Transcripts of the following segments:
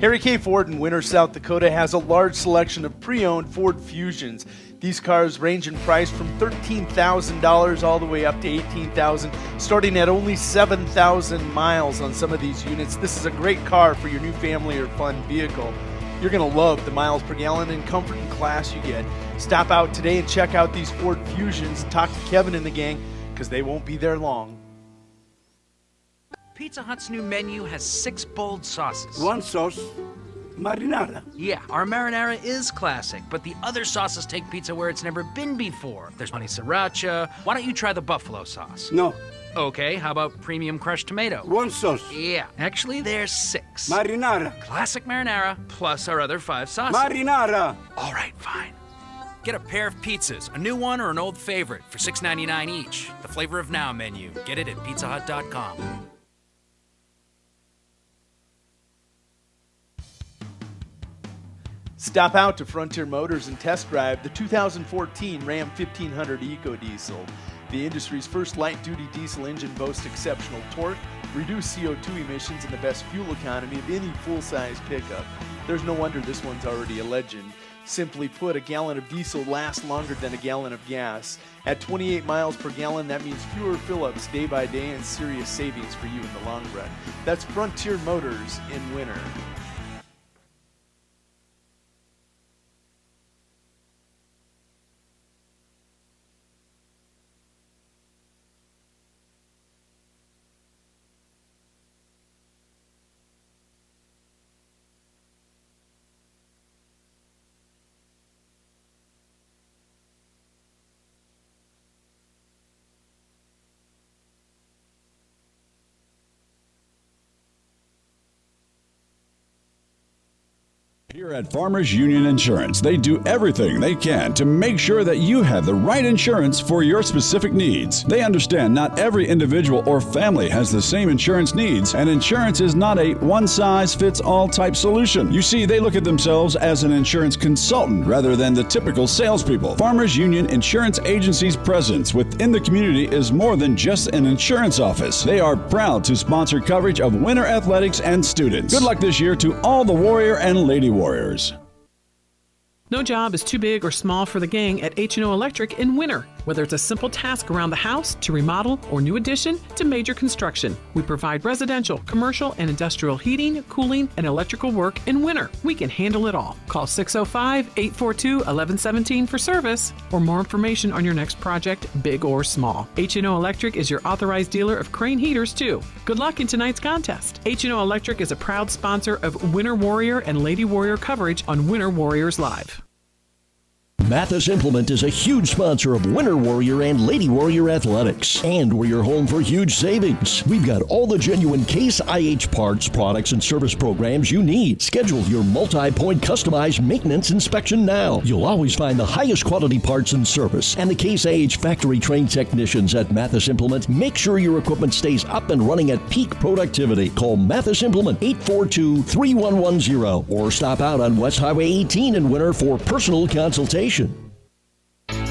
Harry K. Ford in Winter, South Dakota has a large selection of pre-owned Ford Fusions. These cars range in price from $13,000 all the way up to $18,000, starting at only 7,000 miles on some of these units. This is a great car for your new family or fun vehicle. You're going to love the miles per gallon and comfort and class you get. Stop out today and check out these Ford Fusions. Talk to Kevin and the gang, because they won't be there long. Pizza Hut's new menu has 6 bold sauces. One sauce, marinara. Yeah, our marinara is classic, but the other sauces take pizza where it's never been before. There's honey sriracha. Why don't you try the buffalo sauce? No. Okay, how about premium crushed tomato? One sauce. Yeah, actually there's 6. Marinara. Classic marinara, plus our other 5 sauces. Marinara. All right, fine. Get a pair of pizzas, a new one or an old favorite, for $6.99 each. The Flavor of Now menu. Get it at pizzahut.com. Stop out to Frontier Motors and test drive the 2014 Ram 1500 EcoDiesel. The industry's first light-duty diesel engine boasts exceptional torque, reduced CO2 emissions, and the best fuel economy of any full-size pickup. There's no wonder this one's already a legend. Simply put, a gallon of diesel lasts longer than a gallon of gas. At 28 miles per gallon, that means fewer fill-ups day by day and serious savings for you in the long run. That's Frontier Motors in winter. Here at Farmers Union Insurance, they do everything they can to make sure that you have the right insurance for your specific needs. They understand not every individual or family has the same insurance needs, and insurance is not a one-size-fits-all type solution. You see, they look at themselves as an insurance consultant rather than the typical salespeople. Farmers Union Insurance Agency's presence within the community is more than just an insurance office. They are proud to sponsor coverage of winter athletics and students. Good luck this year to all the Warrior and Lady Warriors. No job is too big or small for the gang at H&O Electric in winter. Whether it's a simple task around the house, to remodel, or new addition, to major construction, we provide residential, commercial, and industrial heating, cooling, and electrical work in winter. We can handle it all. Call 605-842-1117 for service or more information on your next project, big or small. H&O Electric is your authorized dealer of Crane heaters, too. Good luck in tonight's contest. H&O Electric is a proud sponsor of Winter Warrior and Lady Warrior coverage on Winter Warriors Live. Mathis Implement is a huge sponsor of Winter Warrior and Lady Warrior athletics, and we're your home for huge savings. We've got all the genuine Case IH parts, products, and service programs you need. Schedule your multi-point customized maintenance inspection now. You'll always find the highest quality parts and service, and the Case IH factory-trained technicians at Mathis Implement make sure your equipment stays up and running at peak productivity. Call Mathis Implement 842-3110 or stop out on West Highway 18 in Winter for personal consultation.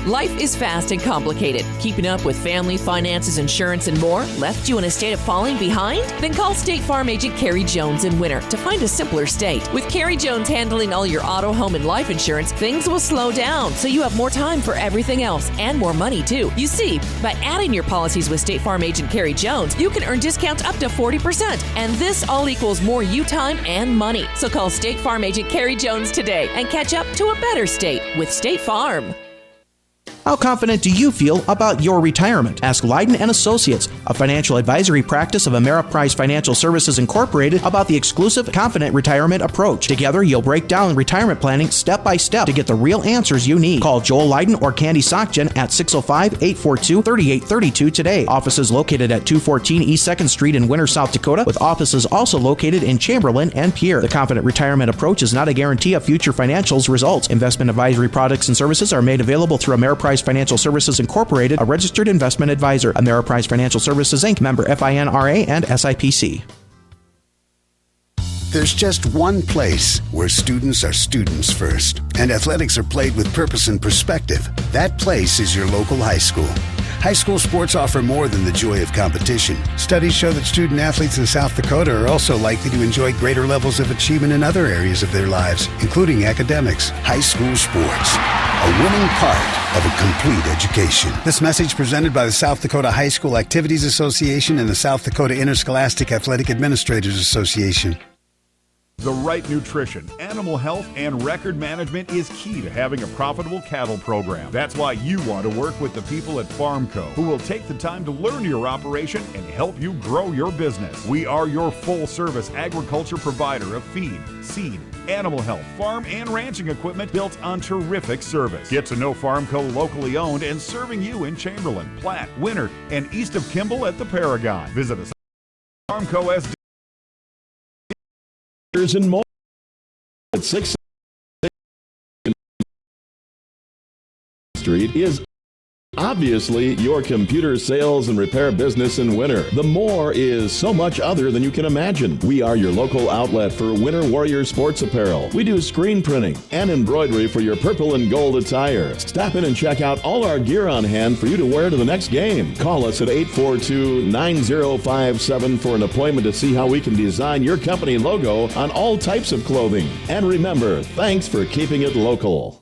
Life is fast and complicated. Keeping up with family, finances, insurance, and more left you in a state of falling behind? Then call State Farm agent Carrie Jones in winter to find a simpler state. With Carrie Jones handling all your auto, home, and life insurance, things will slow down so you have more time for everything else and more money, too. You see, by adding your policies with State Farm agent Carrie Jones, you can earn discounts up to 40%. And this all equals more you time and money. So call State Farm agent Carrie Jones today and catch up to a better state with State Farm. How confident do you feel about your retirement? Ask Leiden & Associates, a financial advisory practice of Ameriprise Financial Services Incorporated, about the exclusive Confident Retirement approach. Together, you'll break down retirement planning step by step to get the real answers you need. Call Joel Leiden or Candy Sockgen at 605-842-3832 today. Offices located at 214 East 2nd Street in Winter, South Dakota, with offices also located in Chamberlain and Pierre. The Confident Retirement approach is not a guarantee of future financials results. Investment advisory products and services are made available through Ameriprise Financial Services Incorporated, a registered investment advisor. Ameriprise Financial Services Inc., member FINRA and SIPC. There's just one place where students are students first, and athletics are played with purpose and perspective. That place is your local high school. High school sports offer more than the joy of competition. Studies show that student athletes in South Dakota are also likely to enjoy greater levels of achievement in other areas of their lives, including academics. High school sports, a winning part of a complete education. This message presented by the South Dakota High School Activities Association and the South Dakota Interscholastic Athletic Administrators Association. The right nutrition, animal health, and record management is key to having a profitable cattle program. That's why you want to work with the people at Farmco, who will take the time to learn your operation and help you grow your business. We are your full-service agriculture provider of feed, seed, animal health, farm, and ranching equipment built on terrific service. Get to know Farmco locally owned and serving you in Chamberlain, Platte, Winter, and east of Kimball at the Paragon. Visit us at Farmco SD. And more at 6 Street is obviously your computer sales and repair business in winter. The more is so much other than you can imagine. We are your local outlet for Winter Warrior sports apparel. We do screen printing and embroidery for your purple and gold attire. Stop in and check out all our gear on hand for you to wear to the next game. Call us at 842-9057 for an appointment to see how we can design your company logo on all types of clothing. And remember, thanks for keeping it local.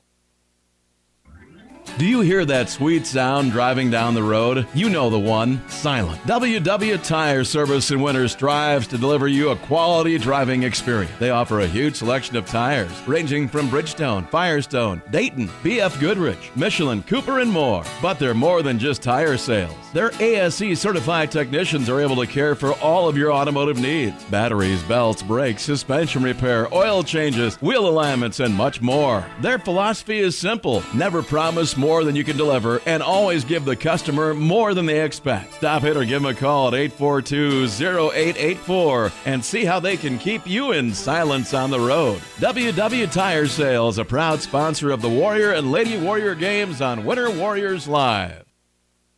Do you hear that sweet sound driving down the road? You know the one, silent. WW Tire Service in Winter strives to deliver you a quality driving experience. They offer a huge selection of tires, ranging from Bridgestone, Firestone, Dayton, BF Goodrich, Michelin, Cooper, and more. But they're more than just tire sales. Their ASE certified technicians are able to care for all of your automotive needs. Batteries, belts, brakes, suspension repair, oil changes, wheel alignments, and much more. Their philosophy is simple. Never promise more than you can deliver, and always give the customer more than they expect. Stop in or give them a call at 842-0884 and see how they can keep you in silence on the road. WW Tire Sales, a proud sponsor of the Warrior and Lady Warrior games on Winter Warriors Live.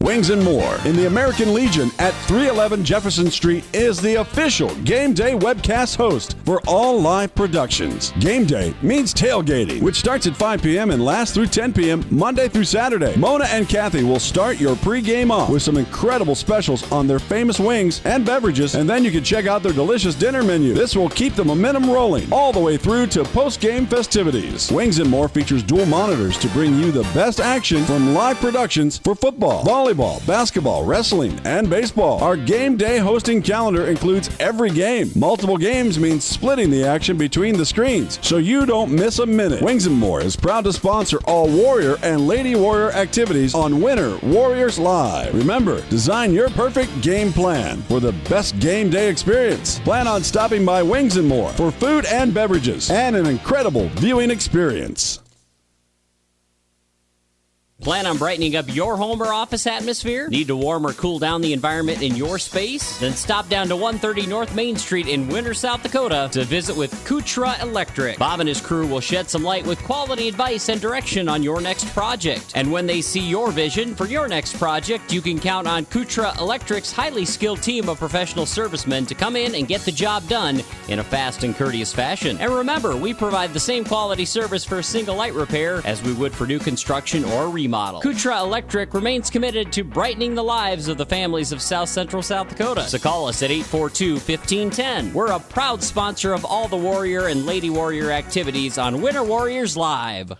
Wings and More in the American Legion at 311 Jefferson Street is the official Game Day webcast host for all live productions. Game Day means tailgating, which starts at 5 p.m. and lasts through 10 p.m. Monday through Saturday. Mona and Kathy will start your pregame off with some incredible specials on their famous wings and beverages, and then you can check out their delicious dinner menu. This will keep the momentum rolling all the way through to post-game festivities. Wings and More features dual monitors to bring you the best action from live productions for football, volleyball, basketball, wrestling, and baseball. Our game day hosting calendar includes every game. Multiple games means splitting the action between the screens, so you don't miss a minute. Wings and More is proud to sponsor all Warrior and Lady Warrior activities on Winter Warriors Live. Remember, design your perfect game plan for the best game day experience. Plan on stopping by Wings and More for food and beverages and an incredible viewing experience. Plan on brightening up your home or office atmosphere? Need to warm or cool down the environment in your space? Then stop down to 130 North Main Street in Winter, South Dakota to visit with Kutra Electric. Bob and his crew will shed some light with quality advice and direction on your next project. And when they see your vision for your next project, you can count on Kutra Electric's highly skilled team of professional servicemen to come in and get the job done in a fast and courteous fashion. And remember, we provide the same quality service for a single light repair as we would for new construction or remodel. Kutra Electric remains committed to brightening the lives of the families of South Central South Dakota. So call us at 842-1510. We're a proud sponsor of all the Warrior and Lady Warrior activities on Winter Warriors Live.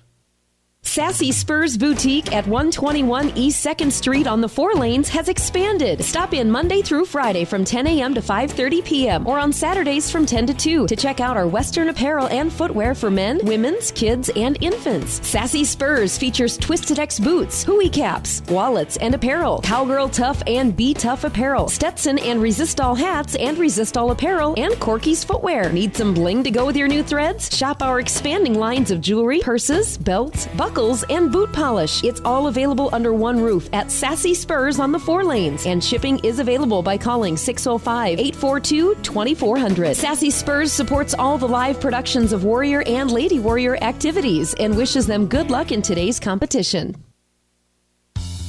Sassy Spurs Boutique at 121 East 2nd Street on the 4 lanes has expanded. Stop in Monday through Friday from 10 a.m. to 5:30 p.m. or on Saturdays from 10 to 2 to check out our Western apparel and footwear for men, women's, kids, and infants. Sassy Spurs features Twisted X boots, hooey caps, wallets, and apparel, Cowgirl Tough and Be Tough apparel, Stetson and Resistol hats and Resistol apparel, and Corky's footwear. Need some bling to go with your new threads? Shop our expanding lines of jewelry, purses, belts, buckles, and boot polish. It's all available under one roof at Sassy Spurs on the 4 lanes, and shipping is available by calling 605-842-2400. Sassy Spurs supports all the live productions of Warrior and Lady Warrior activities and wishes them good luck in today's competition.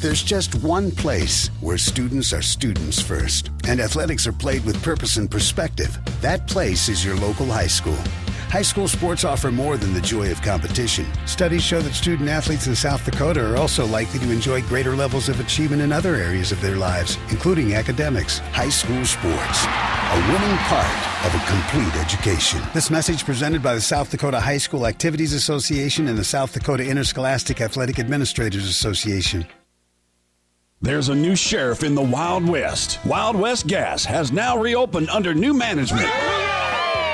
There's just one place where students are students first, and athletics are played with purpose and perspective. That place is your local high school. High school sports offer more than the joy of competition. Studies show that student athletes in South Dakota are also likely to enjoy greater levels of achievement in other areas of their lives, including academics. High school sports, a winning part of a complete education. This message presented by the South Dakota High School Activities Association and the South Dakota Interscholastic Athletic Administrators Association. There's a new sheriff in the Wild West. Wild West Gas has now reopened under new management.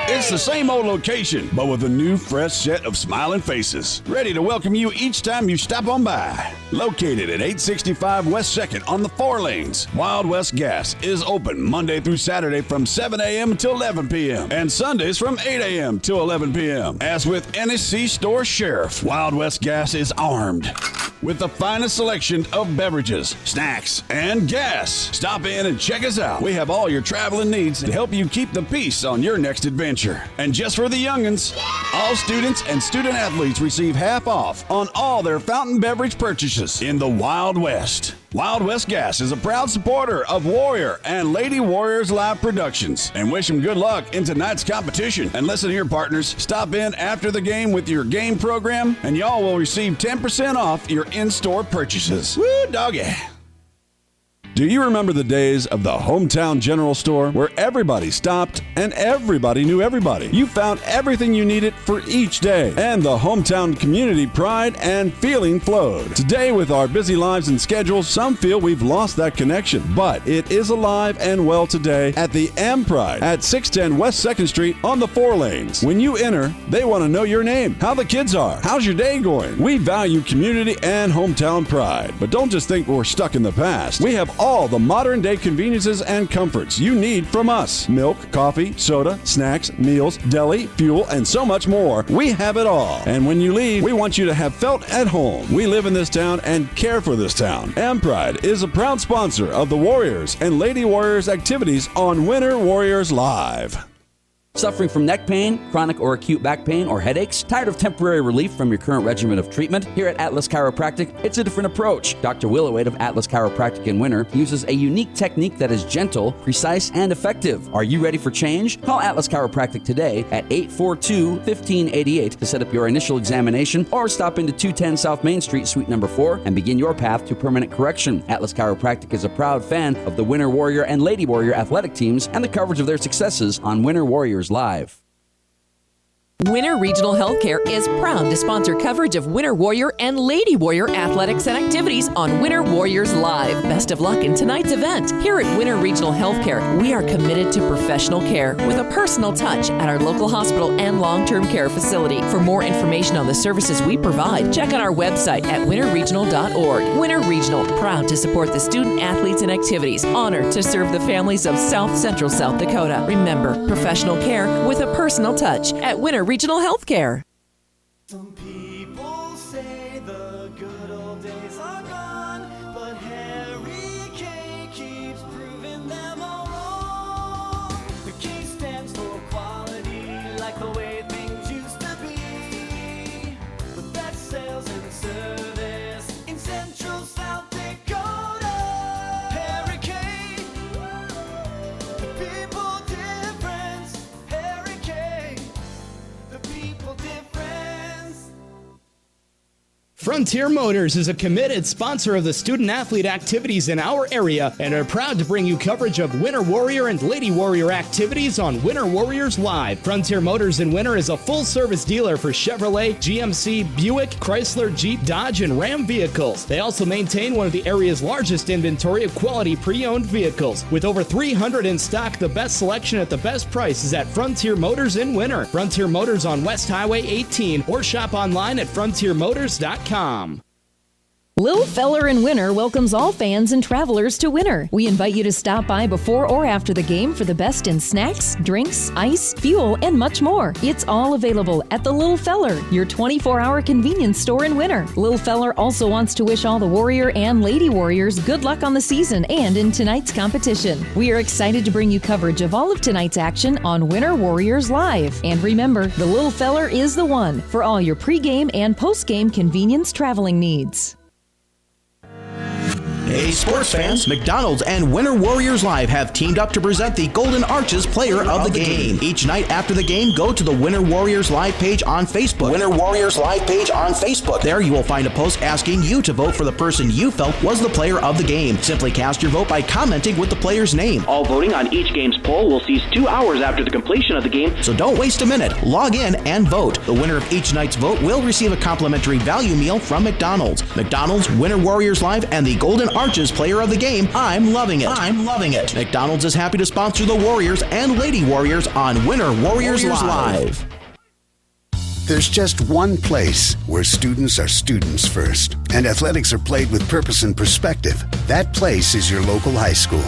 It's the same old location, but with a new, fresh set of smiling faces, ready to welcome you each time you stop on by. Located at 865 West 2nd on the 4 lanes, Wild West Gas is open Monday through Saturday from 7 a.m. till 11 p.m. and Sundays from 8 a.m. till 11 p.m. As with any C-store sheriff, Wild West Gas is armed with the finest selection of beverages, snacks, and gas. Stop in and check us out. We have all your traveling needs to help you keep the peace on your next adventure. And just for the youngins, all students and student athletes receive half off on all their fountain beverage purchases in the Wild West. Wild West Gas is a proud supporter of Warrior and Lady Warriors Live Productions and wish them good luck in tonight's competition. And listen here, partners, stop in after the game with your game program and y'all will receive 10% off your in-store purchases. Woo, doggy. Do you remember the days of the hometown general store where everybody stopped and everybody knew everybody? You found everything you needed for each day, and the hometown community pride and feeling flowed. Today, with our busy lives and schedules, some feel we've lost that connection, but it is alive and well today at the M Pride at 610 West 2nd Street on the 4 lanes. When you enter, they want to know your name, how the kids are, how's your day going. We value community and hometown pride, but don't just think we're stuck in the past. We have all the modern day conveniences and comforts you need from us. Milk, coffee, soda, snacks, meals, deli, fuel, and so much more. We have it all. And when you leave, we want you to have felt at home. We live in this town and care for this town. Pride is a proud sponsor of the Warriors and Lady Warriors activities on Winter Warriors Live. Suffering from neck pain, chronic or acute back pain, or headaches? Tired of temporary relief from your current regimen of treatment? Here at Atlas Chiropractic, it's a different approach. Dr. Willowade of Atlas Chiropractic in Winter uses a unique technique that is gentle, precise, and effective. Are you ready for change? Call Atlas Chiropractic today at 842-1588 to set up your initial examination, or stop into 210 South Main Street, Suite number 4, and begin your path to permanent correction. Atlas Chiropractic is a proud fan of the Winter Warrior and Lady Warrior athletic teams and the coverage of their successes on Winter Warriors Live. Winter Regional Healthcare is proud to sponsor coverage of Winter Warrior and Lady Warrior athletics and activities on Winter Warriors Live. Best of luck in tonight's event. Here at Winter Regional Healthcare, we are committed to professional care with a personal touch at our local hospital and long-term care facility. For more information on the services we provide, check out our website at winterregional.org. Winter Regional, proud to support the student athletes and activities. Honored to serve the families of South Central South Dakota. Remember, professional care with a personal touch at Winter Regional Healthcare. Some people say the good old days are gone, but Harry K keeps proving them all wrong. The K stands for quality, like the way things used to be. The best sales and service in Central South Dakota. Harry K, the people difference. Harry K, the people difference. Frontier Motors is a committed sponsor of the student-athlete activities in our area and are proud to bring you coverage of Winter Warrior and Lady Warrior activities on Winter Warriors Live. Frontier Motors in Winter is a full-service dealer for Chevrolet, GMC, Buick, Chrysler, Jeep, Dodge, and Ram vehicles. They also maintain one of the area's largest inventory of quality pre-owned vehicles. With over 300 in stock, the best selection at the best price is at Frontier Motors in Winter. Frontier Motors on West Highway 18, or shop online at frontiermotors.com. Lil Feller in Winter welcomes all fans and travelers to Winter. We invite you to stop by before or after the game for the best in snacks, drinks, ice, fuel, and much more. It's all available at the Lil Feller, your 24-hour convenience store in Winter. Lil Feller also wants to wish all the Warrior and Lady Warriors good luck on the season and in tonight's competition. We are excited to bring you coverage of all of tonight's action on Winter Warriors Live. And remember, the Lil Feller is the one for all your pregame and postgame convenience traveling needs. Hey, sports fans, McDonald's and Winter Warriors Live have teamed up to present the Golden Arches Player of the Game. Each night after the game, go to the Winter Warriors Live page on Facebook. Winter Warriors Live page on Facebook. There you will find a post asking you to vote for the person you felt was the player of the game. Simply cast your vote by commenting with the player's name. All voting on each game's poll will cease 2 hours after the completion of the game. So don't waste a minute. Log in and vote. The winner of each night's vote will receive a complimentary value meal from McDonald's. McDonald's, Winter Warriors Live, and the Golden Arches Player of the Game. I'm loving it. I'm loving it. McDonald's is happy to sponsor the Warriors and Lady Warriors on Winter Warriors Live. There's just one place where students are students first, and athletics are played with purpose and perspective. That place is your local high school.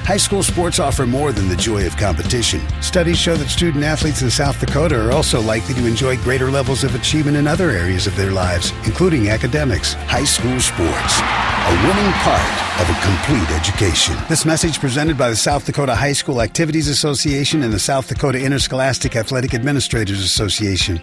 High school sports offer more than the joy of competition. Studies show that student athletes in South Dakota are also likely to enjoy greater levels of achievement in other areas of their lives, including academics. High school sports, a winning part of a complete education. This message presented by the South Dakota High School Activities Association and the South Dakota Interscholastic Athletic Administrators Association.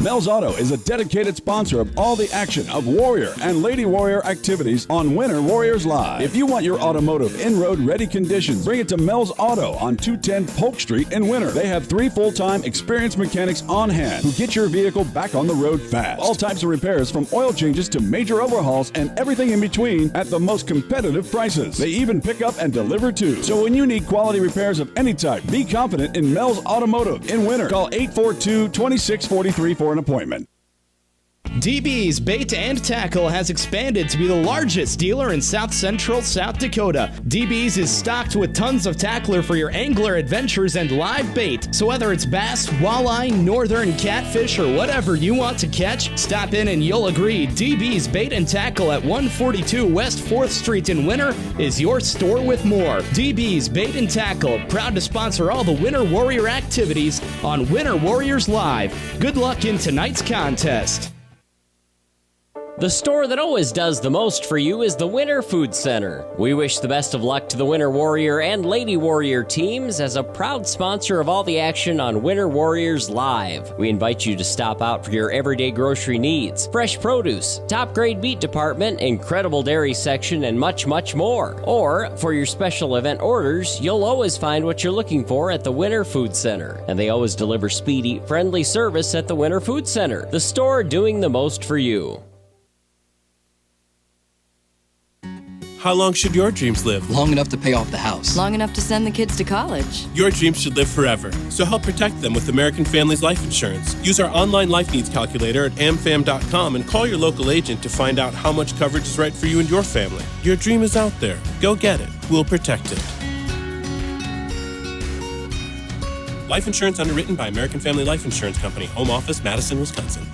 Mel's Auto is a dedicated sponsor of all the action of Warrior and Lady Warrior activities on Winter Warriors Live. If you want your automotive in-road ready conditions, bring it to Mel's Auto on 210 Polk Street in Winter. They have 3 full-time experienced mechanics on hand who get your vehicle back on the road fast. All types of repairs from oil changes to major overhauls and everything in between at the most competitive prices. They even pick up and deliver too. So when you need quality repairs of any type, be confident in Mel's Automotive in Winter. Call 842-2643 for an appointment. DB's Bait and Tackle has expanded to be the largest dealer in South Central South Dakota. DB's is stocked with tons of tackler for your angler adventures and live bait. So whether it's bass, walleye, northern catfish, or whatever you want to catch, stop in and you'll agree. DB's Bait and Tackle at 142 West 4th Street in Winter is your store with more. DB's Bait and Tackle, proud to sponsor all the Winter Warrior activities on Winter Warriors Live. Good luck in tonight's contest. The store that always does the most for you is the Winter Food Center. We wish the best of luck to the Winter Warrior and Lady Warrior teams as a proud sponsor of all the action on Winter Warriors Live. We invite you to stop out for your everyday grocery needs, fresh produce, top grade meat department, incredible dairy section, and much, much more. Or for your special event orders, you'll always find what you're looking for at the Winter Food Center. And they always deliver speedy, friendly service at the Winter Food Center, the store doing the most for you. How long should your dreams live? Long enough to pay off the house. Long enough to send the kids to college. Your dreams should live forever. So help protect them with American Families Life Insurance. Use our online life needs calculator at amfam.com and call your local agent to find out how much coverage is right for you and your family. Your dream is out there. Go get it. We'll protect it. Life insurance underwritten by American Family Life Insurance Company. Home office, Madison, Wisconsin.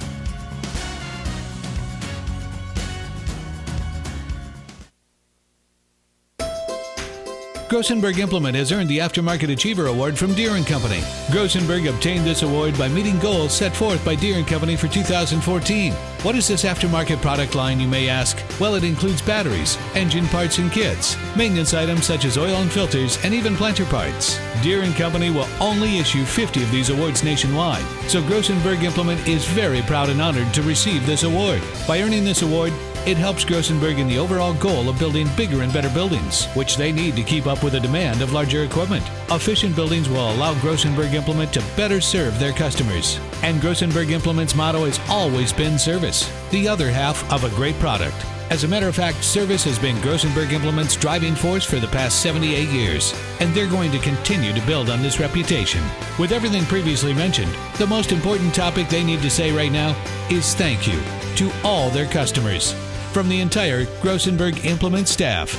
Grossenberg Implement has earned the Aftermarket Achiever Award from Deere & Company. Grossenberg obtained this award by meeting goals set forth by Deere & Company for 2014. What is this aftermarket product line, you may ask? Well, it includes batteries, engine parts and kits, maintenance items such as oil and filters, and even planter parts. Deere & Company will only issue 50 of these awards nationwide, so Grossenberg Implement is very proud and honored to receive this award. By earning this award, it helps Grossenberg in the overall goal of building bigger and better buildings, which they need to keep up with the demand of larger equipment. Efficient buildings will allow Grossenberg Implement to better serve their customers. And Grossenberg Implement's motto has always been service, the other half of a great product. As a matter of fact, service has been Grossenberg Implement's driving force for the past 78 years, and they're going to continue to build on this reputation. With everything previously mentioned, the most important topic they need to say right now is thank you to all their customers. From the entire Grossenberg Implement staff.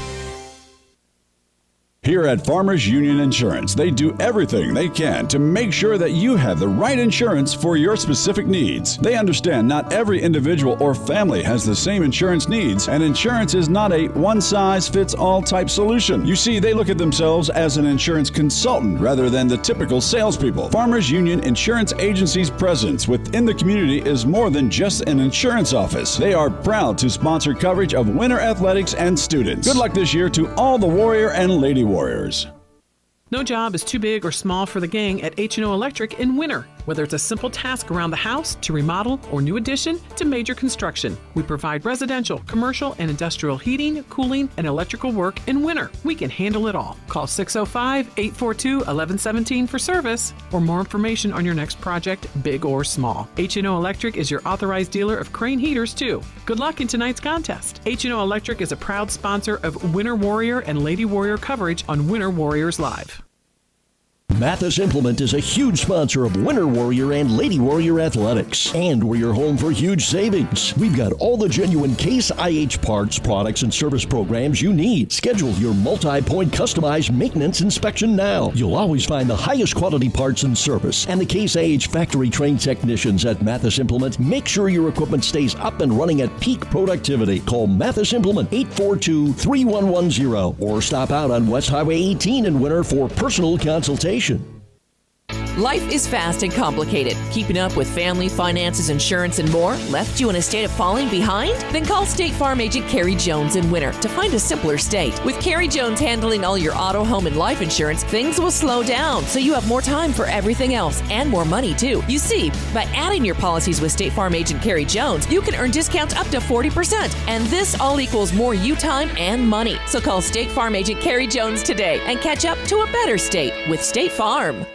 Here at Farmers Union Insurance, they do everything they can to make sure that you have the right insurance for your specific needs. They understand not every individual or family has the same insurance needs, and insurance is not a one-size-fits-all type solution. You see, they look at themselves as an insurance consultant rather than the typical salespeople. Farmers Union Insurance Agency's presence within the community is more than just an insurance office. They are proud to sponsor coverage of winter athletics and students. Good luck this year to all the Warrior and Lady Warriors. No job is too big or small for the gang at H&O Electric in Winter. Whether it's a simple task around the house to remodel or new addition to major construction, we provide residential, commercial, and industrial heating, cooling, and electrical work in winter. We can handle it all. Call 605-842-1117 for service or more information on your next project, big or small. H&O Electric is your authorized dealer of Crane heaters, too. Good luck in tonight's contest. H&O Electric is a proud sponsor of Winter Warrior and Lady Warrior coverage on Winter Warriors Live. Mathis Implement is a huge sponsor of Winter Warrior and Lady Warrior athletics, and we're your home for huge savings. We've got all the genuine Case IH parts, products, and service programs you need. Schedule your multi-point customized maintenance inspection now. You'll always find the highest quality parts and service, and the Case IH factory-trained technicians at Mathis Implement make sure your equipment stays up and running at peak productivity. Call Mathis Implement 842-3110 or stop out on West Highway 18 in Winter for personal consultation. Life is fast and complicated. Keeping up with family, finances, insurance, and more left you in a state of falling behind? Then call State Farm agent Carrie Jones in Winter to find a simpler state. With Carrie Jones handling all your auto, home, and life insurance, things will slow down so you have more time for everything else and more money, too. You see, by adding your policies with State Farm agent Carrie Jones, you can earn discounts up to 40%. And this all equals more you time and money. So call State Farm agent Carrie Jones today and catch up to a better state with State Farm.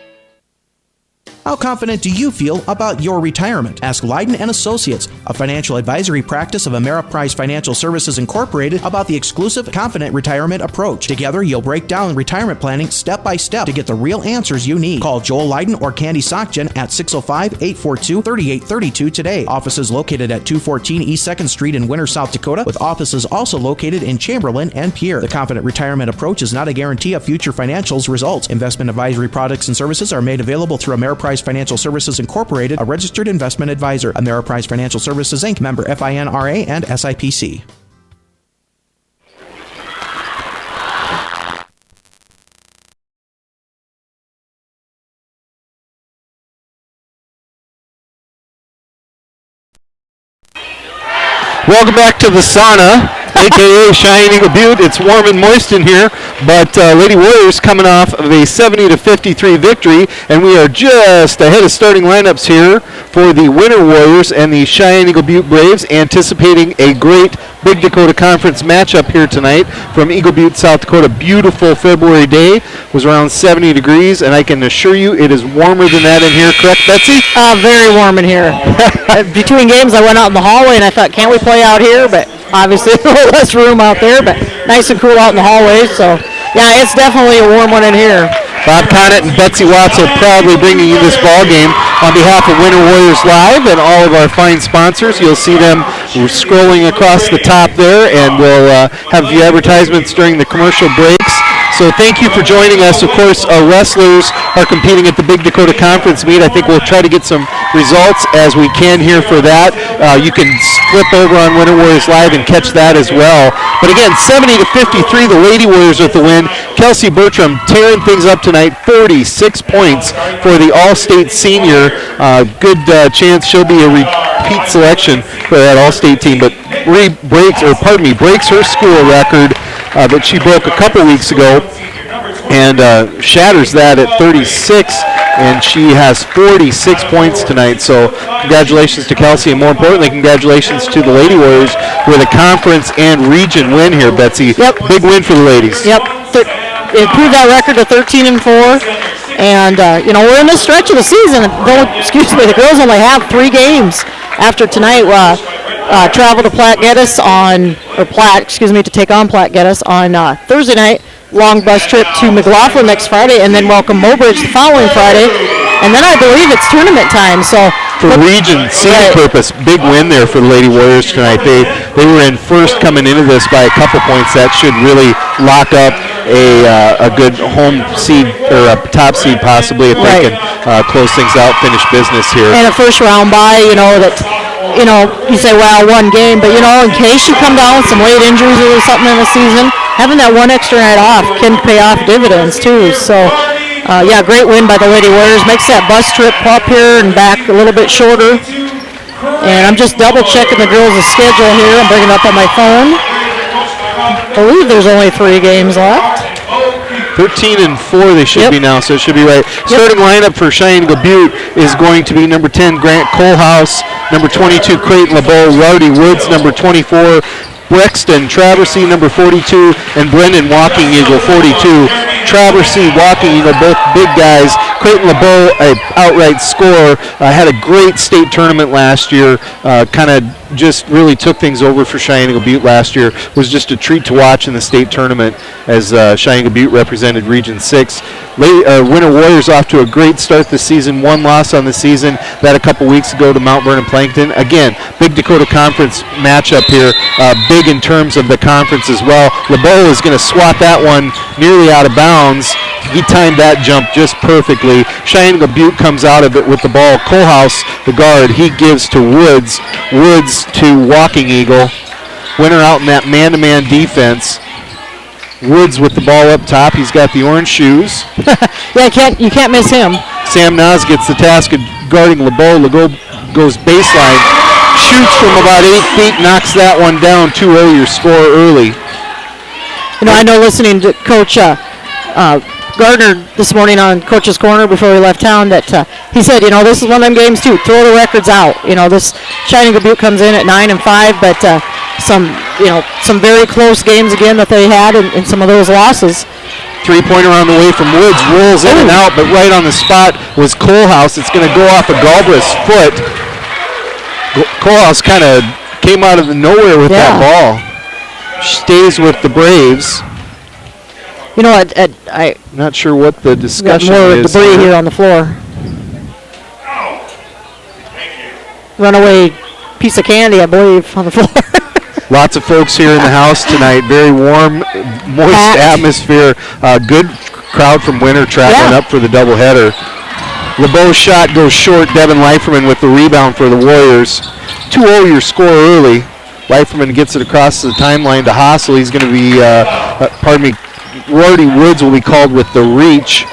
How confident do you feel about your retirement? Ask Leiden & Associates, a financial advisory practice of Ameriprise Financial Services Incorporated, about the exclusive Confident Retirement approach. Together, you'll break down retirement planning step by step to get the real answers you need. Call Joel Leiden or Candy Sockgen at 605-842-3832 today. Offices located at 214 East 2nd Street in Winter, South Dakota, with offices also located in Chamberlain and Pierre. The Confident Retirement approach is not a guarantee of future financials results. Investment advisory products and services are made available through Ameriprise Financial Services Incorporated, a registered investment advisor. Ameriprise Financial Services, Inc., member FINRA and SIPC. Welcome back to the sauna, a.k.a. Cheyenne Eagle Butte. It's warm and moist in here, but Lady Warriors coming off of a 70-53 victory, and we are just ahead of starting lineups here for the Winter Warriors and the Cheyenne Eagle Butte Braves, anticipating a great Big Dakota Conference matchup here tonight from Eagle Butte, South Dakota. Beautiful February day. It was around 70 degrees, and I can assure you it is warmer than that in here. Correct, Betsy? Very warm in here. Between games, I went out in the hallway, and I thought, can't we play out here? But obviously, a little less room out there, but nice and cool out in the hallways. So, yeah, it's definitely a warm one in here. Bob Conant and Betsy Watts are proudly bringing you this ball game on behalf of Winter Warriors Live and all of our fine sponsors. You'll see them scrolling across the top there, and we'll have the advertisements during the commercial breaks. So thank you for joining us. Of course, our wrestlers are competing at the Big Dakota Conference meet. I think we'll try to get some results as we can here for that. You can flip over on Winter Warriors Live and catch that as well. But again, 70-53, the Lady Warriors with the win. Kelsey Bertram tearing things up tonight, 46 points for the All-State senior. Good chance she'll be a repeat selection for that All-State team, but breaks her school record that she broke a couple weeks ago, and shatters that at 36, and she has 46 points tonight. So congratulations to Kelsey, and more importantly, congratulations to the Lady Warriors with a conference and region win here, Betsy. Yep. Big win for the ladies. Yep. Improved that record to 13-4. And, we're in this stretch of the season. The girls only have 3 games after tonight. Travel to to take on Platte Geddes on Thursday night. Long bus trip to McLaughlin next Friday, and then welcome Mobridge the following Friday. And then I believe it's tournament time. So for region seeding purpose, big win there for the Lady Warriors tonight. They were in first coming into this by a couple points. That should really lock up a good home seed or a top seed possibly if they can close things out, finish business here. And a first round bye, you say, well, one game, but, in case you come down with some late injuries or something in the season, having that one extra night off can pay off dividends, too. So, great win by the Lady Warriors. Makes that bus trip up here and back a little bit shorter. And I'm just double-checking the girls' schedule here. I'm bringing it up on my phone. I believe there's only 3 games left. 13-4 they should be now, so it should be right. Starting lineup for Cheyenne Eagle Butte is going to be number 10, Grant Kohlhaus, number 22, Creighton LeBeau, Rowdy Woods, number 24, Brexton Traversey, number 42, and Brendan Walking Eagle, 42. Traversey, Walking Eagle, both big guys. Creighton LeBeau, an outright scorer, had a great state tournament last year. Kind of just really took things over for Cheyenne Eagle Butte last year. Was just a treat to watch in the state tournament as Cheyenne Eagle Butte represented Region 6. Winter Warriors off to a great start this season. One loss on the season. That a couple weeks ago to Mount Vernon Plankton. Again, big Dakota Conference matchup here. Big in terms of the conference as well. LeBeau is going to swat that one nearly out of bounds. He timed that jump just perfectly. Cheyenne Eagle Butte comes out of it with the ball. Kohlhaus, the guard, he gives to Woods. Woods to Walking Eagle. Winner out in that man-to-man defense. Woods with the ball up top. He's got the orange shoes. Yeah, you can't miss him. Sam Nas gets the task of guarding LeBeau. LeBeau goes baseline, shoots from about 8 feet, knocks that one down. 2-0 your score early. I know listening to Coach Gardner this morning on Coach's Corner before we left town that he said, this is one of them games too. Throw the records out. This Cheyenne Eagle Butte comes in at 9-5, but some very close games again that they had in some of those losses. Three-pointer on the way from Woods, rolls in and out, but right on the spot was Kohlhaus. It's going to go off of Galbraith's foot. Kohlhaus kind of came out of nowhere with that ball. Stays with the Braves. I'm not sure what the discussion more is. Debris here on the floor. Runaway piece of candy, I believe, on the floor. Lots of folks here in the house tonight. Very warm, moist atmosphere. Good crowd from Winter traveling up for the doubleheader. LeBeau's shot goes short. Devin Leiferman with the rebound for the Warriors. 2-0 your score early. Leiferman gets it across the timeline to Hassel. He's going to be, Rowdy Woods will be called with the reach.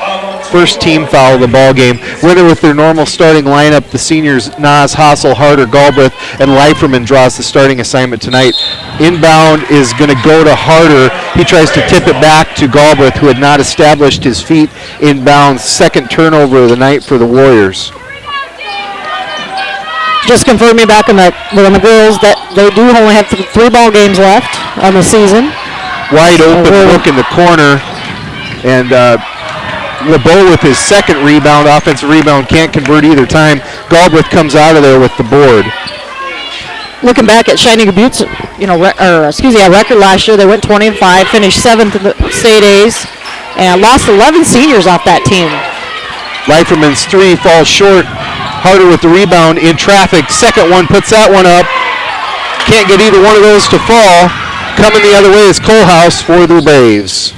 First team foul of the ball game. Winter with their normal starting lineup. The seniors Nas, Hassel, Harder, Galbraith, and Leiferman draws the starting assignment tonight. Inbound is going to go to Harder. He tries to tip it back to Galbraith, who had not established his feet inbound. Second turnover of the night for the Warriors. Just confirming back on the girls that they do only have 3 ball games left on the season. Wide open look in the corner, and LeBeau with his second rebound, offensive rebound, can't convert either time. Galbraith comes out of there with the board. Looking back at Cheyenne Eagle Butte's, record last year, they went 20-5, finished 7th in the state A's, and lost 11 seniors off that team. Leiferman's 3 falls short. Harder with the rebound in traffic. Second one puts that one up. Can't get either one of those to fall. Coming the other way is Kohlhaus for the Braves.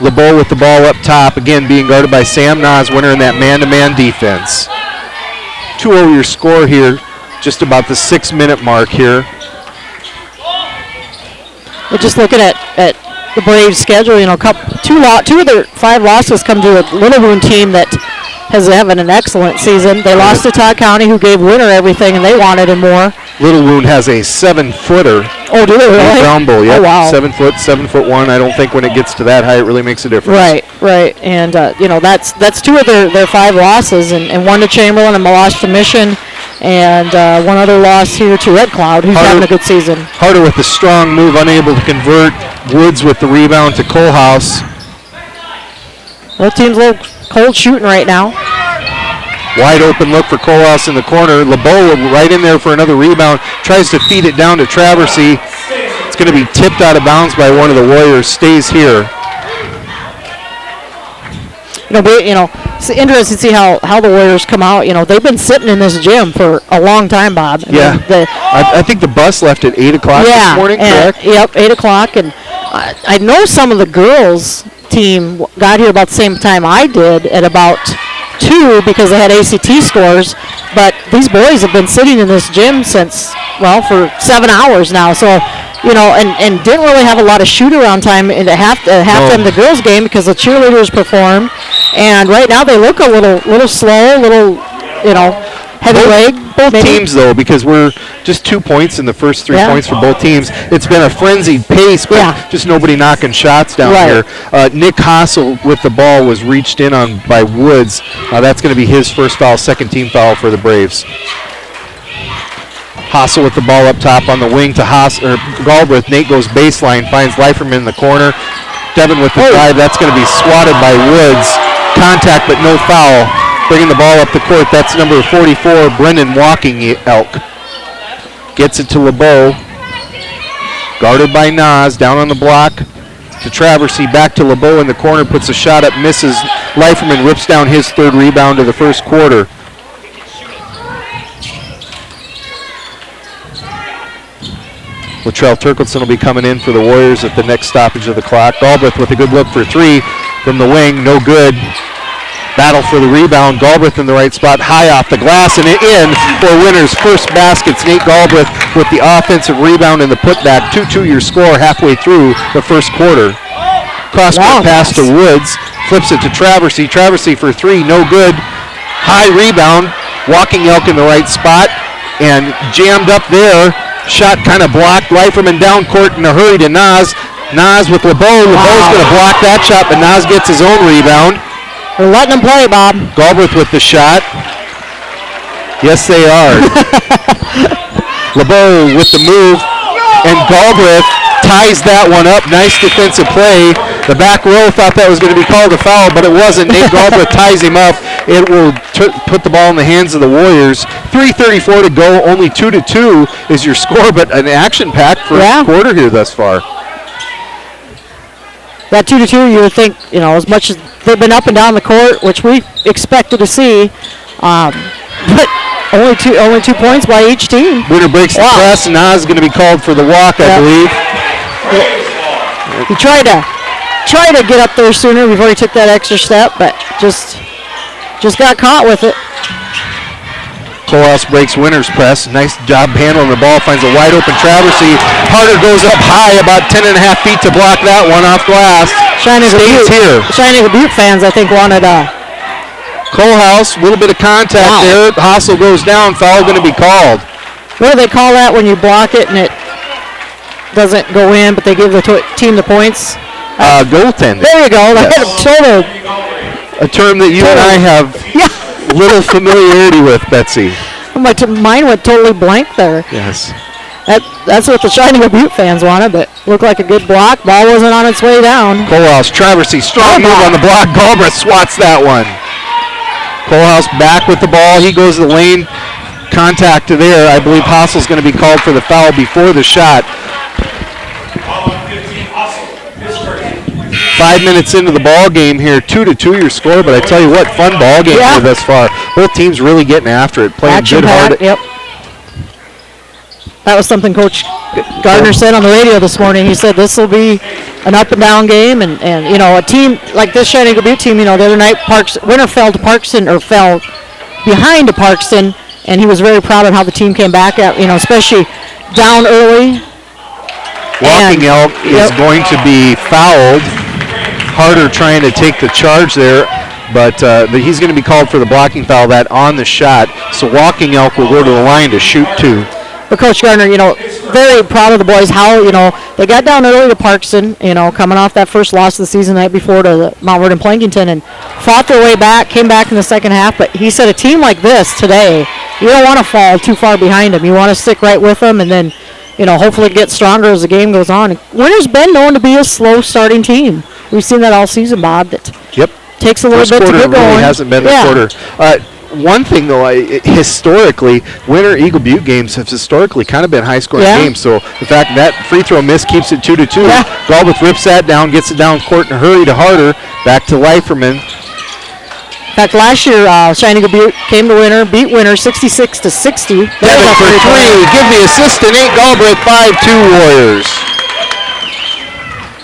LeBeau with the ball up top, again being guarded by Sam Nas, Winner in that man-to-man defense. 2-0 your score here, just about the 6-minute mark here. We're just looking at the Braves' schedule. Two of their 5 losses come to a Little Wound team that has having an excellent season. They lost to Todd County, who gave Winter everything, and they wanted him more. Little Wound has a 7-footer. Oh, do they really? Brown Bowl, yeah. Oh, wow. 7'1". I don't think when it gets to that height, it really makes a difference. Right. And, that's 2 of their 5 losses, and 1 to Chamberlain, and a loss to Mission, and 1 other loss here to Red Cloud, who's having a good season. Harder with the strong move, unable to convert. Woods with the rebound to Kohlhaus. Both teams a little cold shooting right now. Wide open look for Kohlhaus in the corner. LeBeau right in there for another rebound. Tries to feed it down to Traversey. It's going to be tipped out of bounds by one of the Warriors. Stays here. It's interesting to see how the Warriors come out. They've been sitting in this gym for a long time, Bob. I think the bus left at 8 o'clock this morning, correct? Yep, 8 o'clock. And I know some of the girls' team got here about the same time I did, at about 2, because they had ACT scores. But these boys have been sitting in this gym since, for 7 hours now. So, and didn't really have a lot of shoot-around time in the halftime of the girls' game because the cheerleaders performed. And right now they look a little slow, heavy leg. Both maybe? teams, though, because we're just 2 points in the first 3 Yeah. points for both teams. It's been a frenzied pace, but just nobody knocking shots down here. Nick Hassel with the ball was reached in on by Woods. That's going to be his first foul, second team foul for the Braves. Hassel with the ball up top on the wing to Galbraith. Nate goes baseline, finds Leiferman in the corner. Devin with the drive. That's going to be swatted by Woods. Contact, but no foul. Bringing the ball up the court. That's number 44, Brendan Walking Elk. Gets it to LeBeau. Guarded by Nas. Down on the block to Traversy. Back to LeBeau in the corner. Puts a shot up. Misses. Leiferman rips down his third rebound of the first quarter. Latrell Turkleson will be coming in for the Warriors at the next stoppage of the clock. Galbraith with a good look for three from the wing. No good. Battle for the rebound. Galbraith in the right spot. High off the glass and in for Winner's first baskets. Nate Galbraith with the offensive rebound and the putback. 2-2 your score halfway through the first quarter. Cross-court pass to Woods. Flips it to Traversy. Traversy for three. No good. High rebound. Walking Elk in the right spot and jammed up there. Shot kind of blocked. Leiferman down court in a hurry to Nas. Nas with LeBeau. LeBeau's going to block that shot, but Nas gets his own rebound. We're letting him play, Bob. Galbraith with the shot. Yes, they are. LeBeau with the move. And Galbraith ties that one up. Nice defensive play. The back row thought that was going to be called a foul, but it wasn't. Nate Galbraith ties him up. It will put the ball in the hands of the Warriors. 3:34 to go. Only 2-2 is your score, but an action-packed first quarter here thus far. That 2-2, you would think, as much as they've been up and down the court, which we expected to see, but only 2 points by each team. Winner breaks the press, and Nas is going to be called for the walk, I believe. He tried to get up there sooner before he took that extra step, but just got caught with it. Colehouse breaks Winner's press. Nice job handling the ball. Finds a wide open Traversy. Harder goes up high, about 10.5 feet to block that one off glass. Stays here. Shining Butte fans, I think, wanted Colehouse, a little bit of contact there. Hassel goes down. Foul going to be called. What do they call that when you block it and it doesn't go in, but they give the team the points? Goaltending. There you go. A term that you and I have little familiarity with, Betsy. Mine went totally blank there. Yes. That's what the Shining Butte fans wanted, but looked like a good block. Ball wasn't on its way down. Colehouse, Traversy, strong move on the block. Galbraith swats that one. Colehouse back with the ball. He goes to the lane. Contact to there. I believe Hassel's going to be called for the foul before the shot. 5 minutes into the ball game here, 2-2 your score, but I tell you what, fun ball game here thus far. Both teams really getting after it, playing good hard. Yep. That was something Coach Gardner said on the radio this morning. He said this will be an up and down game, and a team like this Shining Butte team, the other night Winter fell to Parkston, or fell behind to Parkston, and he was very proud of how the team came back at, especially down early. Walking Elk is going to be fouled. Harder trying to take the charge there, but he's going to be called for the blocking foul that on the shot. So Walking Elk will go to the line to shoot two. But Coach Gardner, very proud of the boys. How they got down early to Parkston, coming off that first loss of the season the night before to Mount Vernon Plankington, and fought their way back. Came back in the second half. But he said a team like this today, you don't want to fall too far behind them. You want to stick right with them, and then hopefully get stronger as the game goes on. Winter's been known to be a slow starting team. We've seen that all season, Bob. That takes a little bit to get going. Really hasn't been the quarter. One thing, though, historically, Winter Eagle Butte games have historically kind of been high-scoring games. So the fact that free throw miss keeps it 2-2. Galbraith rips that down, gets it down court in a hurry to Harder. Back to Leiferman. In fact, last year, Shining Butte came to Winter, beat Winter 66-60. Devin for three. Give the assist to Nate Galbraith. 5-2 Warriors.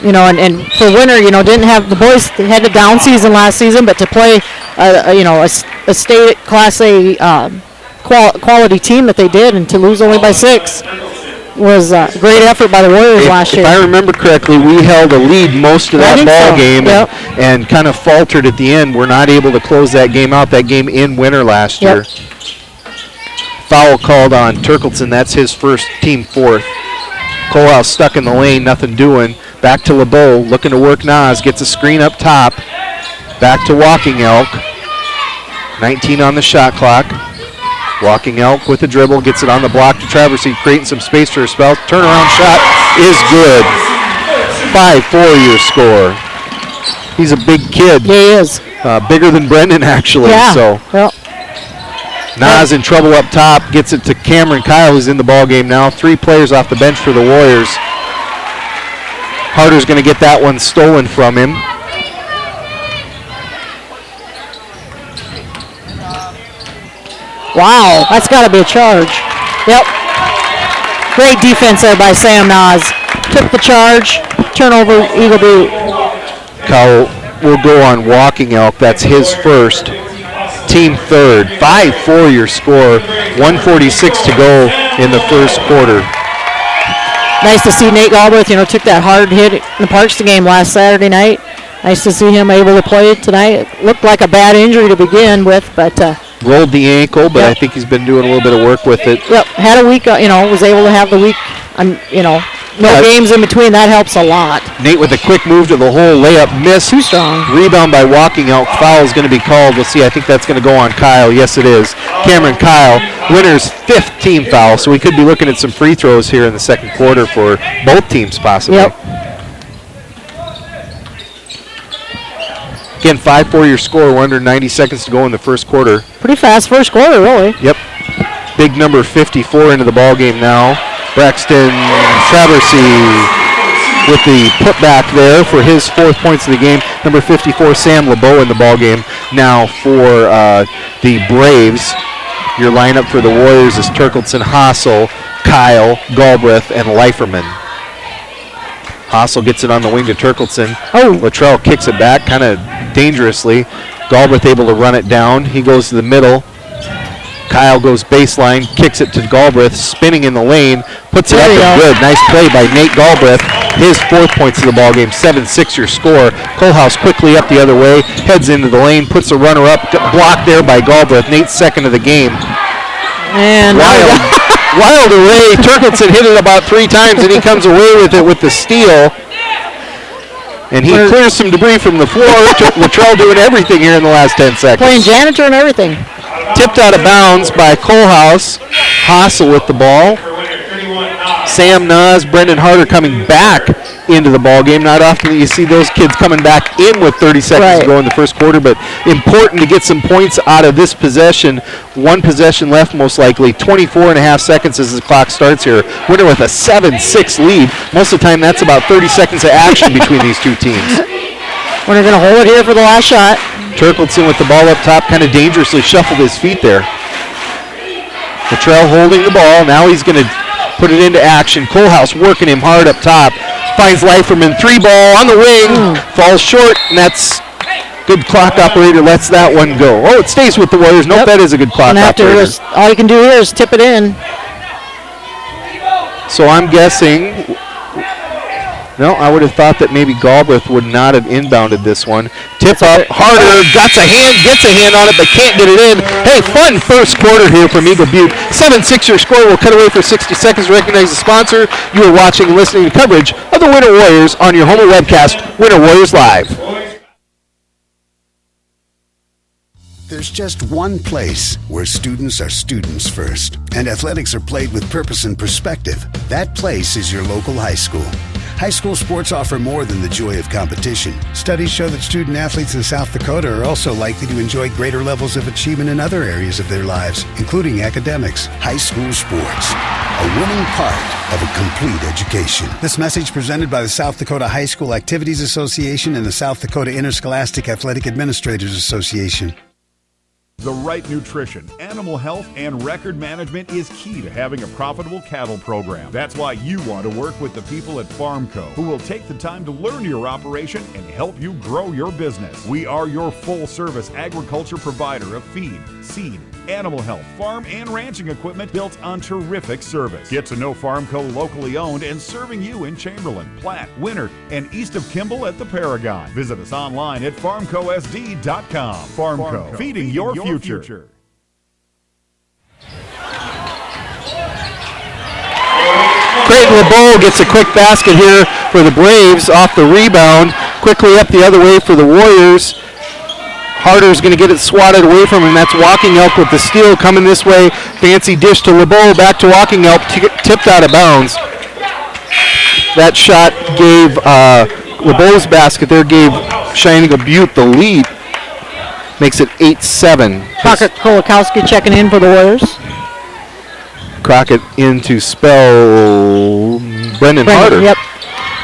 And for Winter, didn't have the boys had a down season last season, but to play, a state Class A quality team that they did, and to lose only by 6 was a great effort by the Warriors last year. If I remember correctly, we held a lead most of that ball game and kind of faltered at the end. We're not able to close that game out. That game in Winter last year. Foul called on Turkleton. That's his first, team fourth. Colehouse stuck in the lane, nothing doing. Back to LeBeau, looking to work Nas. Gets a screen up top. Back to Walking Elk. 19 on the shot clock. Walking Elk with a dribble, gets it on the block to Traversy, creating some space for a spell. Turnaround shot is good. 5-4 your score. He's a big kid. Yeah, he is. Bigger than Brendan, actually. Yeah. So Well. Nas in trouble up top, gets it to Cameron Kyle, who's in the ball game now. 3 players off the bench for the Warriors. Harder's going to get that one stolen from him. Wow, that's got to be a charge. Yep. Great defense there by Sam Nas. Took the charge. Turnover, Eagle Butte. Kyle will go on Walking Elk. That's his first. Team third. 5-4 your score. 1:46 to go in the first quarter. Nice to see Nate Galbraith, took that hard hit in the Parks game last Saturday night. Nice to see him able to play tonight. It looked like a bad injury to begin with, but rolled the ankle, but yep. I think he's been doing a little bit of work with it. Yep, had a week, was able to have the week, no games in between. That helps a lot. Nate with a quick move to the hole, layup miss. Too strong. Rebound by Walking Elk. Foul is going to be called. We'll see. I think that's going to go on Kyle. Yes, it is. Cameron Kyle, Winner's 5th team foul, so we could be looking at some free throws here in the second quarter for both teams possibly. Yep. Again, 5-4 your score. We're under 90 seconds to go in the first quarter. Pretty fast first quarter, really. Yep. Big number 54 into the ball game now. Braxton Traversy with the putback there for his 4th points of the game. Number 54, Sam LeBeau in the ball game now for the Braves. Your lineup for the Warriors is Turkleton, Hassel, Kyle, Galbraith, and Leiferman. Hassel gets it on the wing to Turkleton. Oh. Luttrell kicks it back kind of dangerously. Galbraith able to run it down. He goes to the middle. Kyle goes baseline, kicks it to Galbraith, spinning in the lane, puts it up and good. Nice play by Nate Galbraith. His 4th points of the ball game, 7-6 your score. Colehouse quickly up the other way, heads into the lane, puts a runner up, blocked there by Galbraith. Nate's 2nd of the game. And wild array. Turkleton hit it about 3 times, and he comes away with it with the steal. And he clears some debris from the floor. Luttrell doing everything here in the last 10 seconds. Playing janitor and everything. Tipped out of bounds by Colehouse. Hassel with the ball. Sam Nas, Brendan Harder coming back into the ball game. Not often that you see those kids coming back in with 30 seconds to go in the first quarter, but important to get some points out of this possession. 1 possession left most likely. 24.5 seconds as the clock starts here. Winner with a 7-6 lead. Most of the time that's about 30 seconds of action between these two teams. Winner going to hold it here for the last shot. Turkleton with the ball up top, kind of dangerously shuffled his feet there. Luttrell holding the ball. Now he's going to put it into action. Colehouse working him hard up top. Finds Leiferman. 3-ball on the wing. Falls short, and that's good clock operator. Lets that one go. Oh, it stays with the Warriors. Nope, that is a good clock operator. All you can do here is tip it in. So I'm guessing... No, I would have thought that maybe Galbraith would not have inbounded this one. Tip up, Harder, gets a hand on it, but can't get it in. Hey, fun first quarter here from Eagle Butte. 7-6 your score. We'll cut away for 60 seconds to recognize the sponsor. You are watching and listening to coverage of the Winter Warriors on your home webcast, Winter Warriors Live. There's just one place where students are students first, and athletics are played with purpose and perspective. That place is your local high school. High school sports offer more than the joy of competition. Studies show that student athletes in South Dakota are also likely to enjoy greater levels of achievement in other areas of their lives, including academics. High school sports, a winning part of a complete education. This message presented by the South Dakota High School Activities Association and the South Dakota Interscholastic Athletic Administrators Association. The right nutrition, animal health, and record management is key to having a profitable cattle program. That's why you want to work with the people at FarmCo, who will take the time to learn your operation and help you grow your business. We are your full-service agriculture provider of feed, seed, animal health, farm, and ranching equipment built on terrific service. Get to know FarmCo locally owned and serving you in Chamberlain, Platte, Winter, and east of Kimball at the Paragon. Visit us online at farmcosd.com. FarmCo, feeding your future. Creighton LeBeau gets a quick basket here for the Braves off the rebound. Quickly up the other way for the Warriors. Harder's going to get it swatted away from him. That's Walking Elk with the steal coming this way. Fancy dish to LeBeau. Back to Walking Elk. Tipped out of bounds. That shot gave LeBeau's basket there gave Cheyenne Butte the lead. Makes it 8-7. Crockett Kolakowski checking in for the Warriors. Crockett in to spell Brendan Harder. Yep.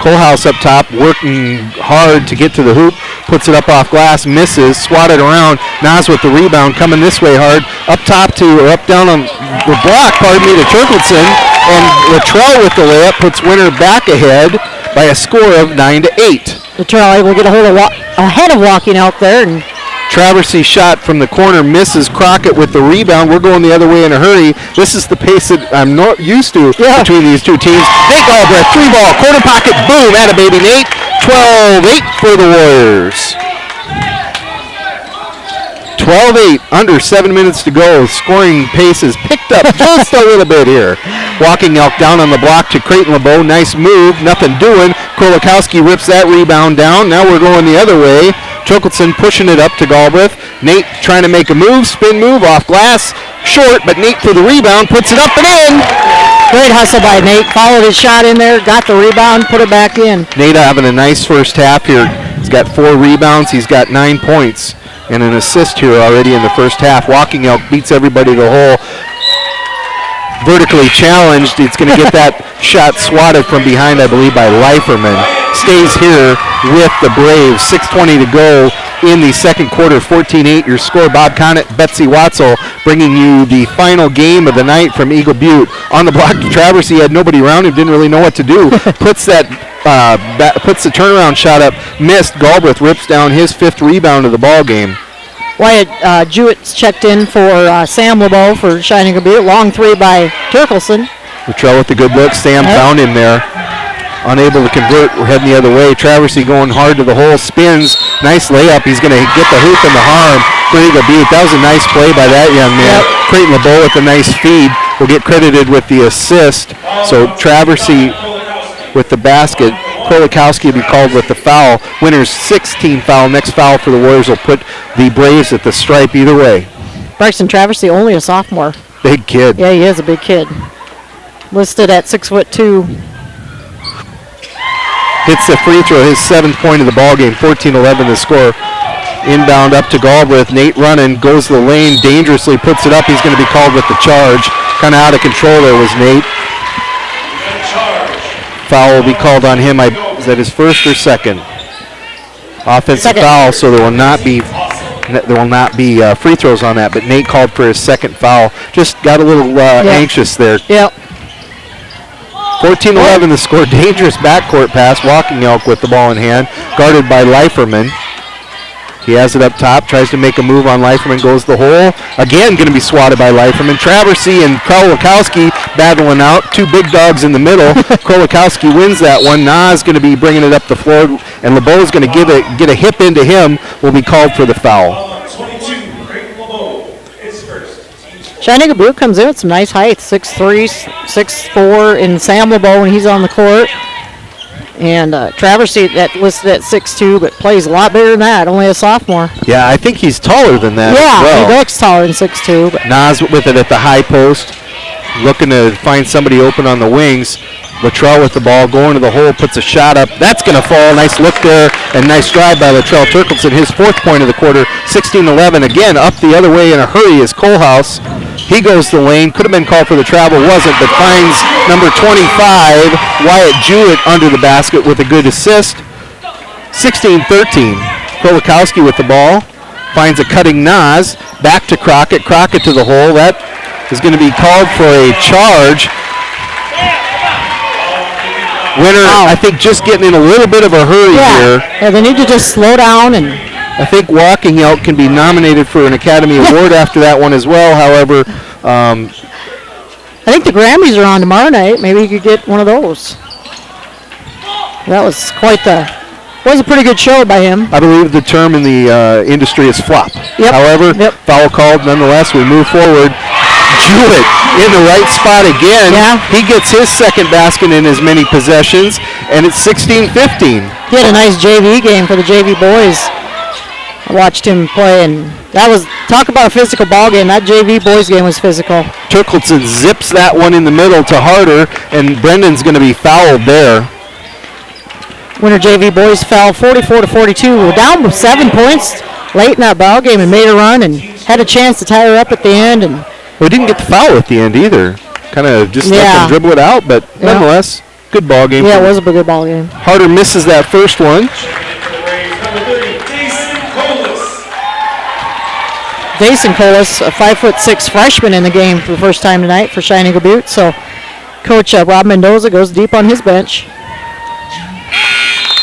Kohlhaus up top, working hard to get to the hoop, puts it up off glass, misses, swatted around. Nas with the rebound, coming this way hard, up top to, or up down on the block, to Turkleson, and Luttrell with the layup puts Winter back ahead by a score of 9-8. Luttrell able to get a hold of ahead of Walking Elk there, and Traversy shot from the corner, misses. Crockett with the rebound. We're going the other way in a hurry. This is the pace that I'm not used to between these two teams. Nate Galbraith, 3-ball, corner pocket, boom, atta baby Nate. 12-8 for the Warriors. 12-8, under 7 minutes to go. Scoring pace has picked up just a little bit here. Walking Elk down on the block to Creighton LeBeau. Nice move, nothing doing. Kolakowski rips that rebound down. Now we're going the other way. Chokelson pushing it up to Galbraith. Nate trying to make a move, spin move off glass. Short, but Nate for the rebound, puts it up and in. Great hustle by Nate. Followed his shot in there, got the rebound, put it back in. Nate having a nice first half here. He's got 4 rebounds. He's got 9 points and an assist here already in the first half. Walking Elk beats everybody to the hole. Vertically challenged. It's going to get that shot swatted from behind, I believe, by Leiferman. Stays here with the Braves. 6:20 to go in the second quarter. 14-8 your score. Bob Connett, Betsy Watzel bringing you the final game of the night from Eagle Butte. On the block, Traversy had nobody around him, didn't really know what to do. Puts the turnaround shot up, missed. Galbraith rips down his 5th rebound of the ball game. Wyatt Jewett's checked in for Sam LeBeau for Cheyenne Butte. Long 3 by Turkleson. Luttrell with the good look. Sam found him there. Unable to convert. We're heading the other way. Traversy going hard to the hole. Spins. Nice layup. He's going to get the hoop and the harm for Eagle Butte. That was a nice play by that young man. Creighton LeBeau with a nice feed. Will get credited with the assist. So Traversy with the basket. Kolakowski will be called with the foul. Winner's 16 foul. Next foul for the Warriors will put the Braves at the stripe either way. Bryson Traversy, only a sophomore. Big kid. Yeah, he is a big kid. Listed at 6'2". Hits the free throw, his 7th point of the ball game. 14-11 the score. Inbound up to Galbraith. Nate running, goes to the lane, dangerously puts it up. He's going to be called with the charge. Kind of out of control there was Nate. Foul will be called on him. Is that his first or second? Offensive foul, so there will not be free throws on that. But Nate called for his second foul. Just got a little anxious there. Yep. 14-11 the score. Dangerous backcourt pass. Walking Elk with the ball in hand, guarded by Leiferman. He has it up top, tries to make a move on Leiferman, goes the hole. Again, going to be swatted by Leiferman. Traversy and Kolakowski battling out. 2 big dogs in the middle. Kolakowski wins that one. Nas going to be bringing it up the floor, and LeBeau's going to get a hip into him. Will be called for the foul. Cheyenne Butte comes in with some nice height. 6'3", 6'4", in Sam LeBeau when he's on the court. And Traversy that listed at 6'2", but plays a lot bigger than that. Only a sophomore. Yeah, I think he's taller than that. Yeah, as well. he looks taller than 6'2". But Nas with it at the high post, looking to find somebody open on the wings. Luttrell with the ball, going to the hole, puts a shot up. That's going to fall. Nice look there, and nice drive by Luttrell Turkleson. His 4th point of the quarter, 16-11. Again, up the other way in a hurry is Kohlhaus. He goes to the lane. Could have been called for the travel, wasn't, but finds number 25, Wyatt Jewett, under the basket with a good assist. 16-13. Kolakowski with the ball. Finds a cutting Nas. Back to Crockett. Crockett to the hole. That is going to be called for a charge. Winner, I think, just getting in a little bit of a hurry here. Yeah, they need to just slow down. And I think Walking Elk can be nominated for an Academy Award after that one as well. However, I think the Grammys are on tomorrow night. Maybe you could get one of those. That was was a pretty good show by him. I believe the term in the industry is flop. Yep. However, foul called nonetheless. We move forward. Jewett in the right spot again. Yeah. He gets his second basket in as many possessions, and it's 16-15. He had a nice JV game for the JV boys. I watched him play, and that was, talk about a physical ball game. That JV boys game was physical. Turkleton zips that one in the middle to Harder, and Brendan's going to be fouled there. Winter JV boys fell 44-42. We're down 7 points late in that ball game and made a run and had a chance to tie her up at the end. And we didn't get the foul at the end either. Kind of just let them dribble it out, but nonetheless, good ball game. Yeah, it was a good ball game. Harder misses that first one. Jason Colas, a 5'6" freshman in the game for the first time tonight for Cheyenne Eagle Butte. So Coach Rob Mendoza goes deep on his bench.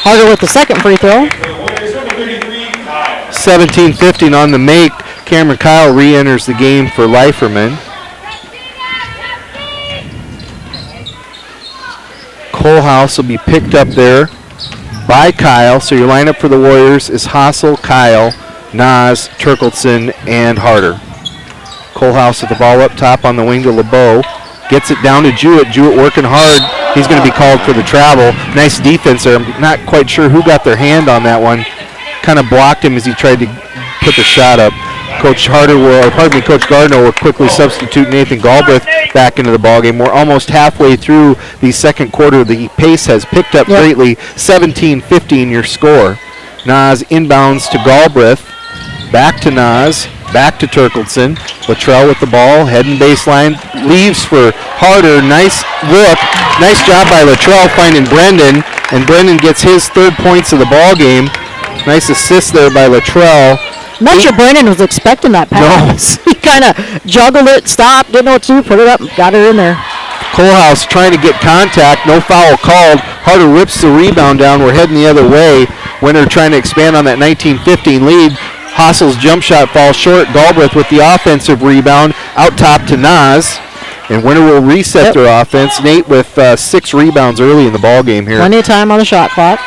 Harder with the second free throw. 17-15 on the make. Cameron Kyle re-enters the game for Leiferman. Colehouse will be picked up there by Kyle. So your lineup for the Warriors is Hassel, Kyle, Nas, Turkleton, and Harder. Colehouse with the ball up top on the wing to LeBeau. Gets it down to Jewett. Jewett working hard. He's going to be called for the travel. Nice defense there. I'm not quite sure who got their hand on that one. Kind of blocked him as he tried to put the shot up. Coach Gardner will quickly substitute Nathan Galbraith back into the ballgame. We're almost halfway through the second quarter. The pace has picked up greatly. 17-15 your score. Nas inbounds to Galbraith. Back to Nas. Back to Turkleton. Luttrell with the ball. Heading baseline. Leaves for Harder. Nice look. Nice job by Luttrell finding Brendan. And Brendan gets his 3rd points of the ball game. Nice assist there by Luttrell. Not sure Brendan was expecting that pass. No. He kind of juggled it, stopped, didn't know what to do, put it up, got it in there. Colehouse trying to get contact. No foul called. Harder rips the rebound down. We're heading the other way. Winter trying to expand on that 19-15 lead. Hassel's jump shot falls short. Galbraith with the offensive rebound. Out top to Nas. And Winter will reset their offense. Nate with 6 rebounds early in the ball game here. Plenty of time on the shot clock.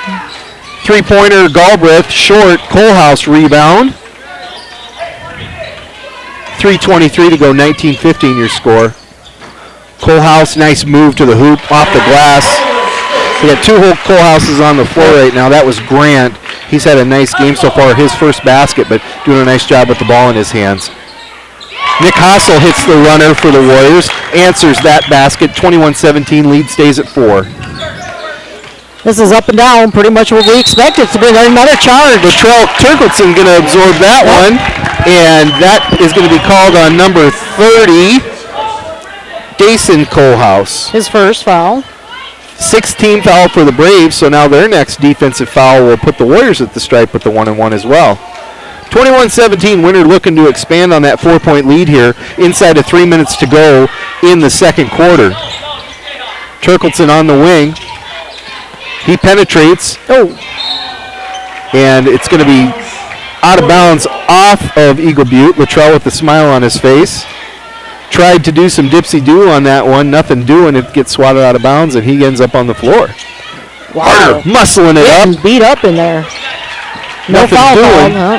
3-pointer Galbraith short. Colehouse rebound. 3:23 to go. 19-15 your score. Colehouse, nice move to the hoop off the glass. We got 2 whole Colehouses on the floor right now. That was Grant. He's had a nice game so far, his first basket, but doing a nice job with the ball in his hands. Nick Hassel hits the runner for the Warriors, answers that basket. 21-17, lead stays at 4. This is up and down, pretty much what we expected to be. Another charge. Latrell Turkleton going to absorb that one, and that is going to be called on number 30, Dason Colehouse. His first foul. 16th foul for the Braves, so now their next defensive foul will put the Warriors at the stripe with the 1-and-1 as well. 21-17, Winter looking to expand on that 4-point lead here inside of 3 minutes to go in the second quarter. Turkleton on the wing. He penetrates. And it's going to be out of bounds off of Eagle Butte. Luttrell with a smile on his face. Tried to do some dipsy-do on that one. Nothing doing. It gets swatted out of bounds, and he ends up on the floor. Wow. Harder muscling it up. Beat up in there. No Nothing foul doing. called, huh?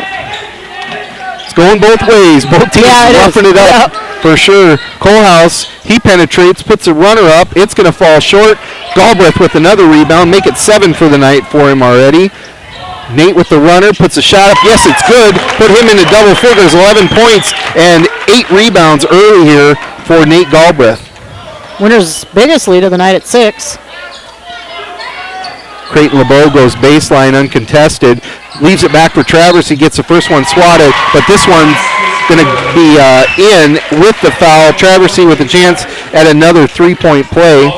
It's going both ways. Both teams roughing it up for sure. Colehouse, he penetrates, puts a runner up. It's going to fall short. Galbraith with another rebound. Make it 7 for the night for him already. Nate with the runner, puts a shot up. Yes, it's good. Put him into double figures, 11 points and 8 rebounds early here for Nate Galbraith. Winter's biggest lead of the night at 6. Creighton LeBeau goes baseline uncontested. Leaves it back for Travers. He gets the first one swatted, but this one's going to be in with the foul. Traversy with a chance at another 3-point play.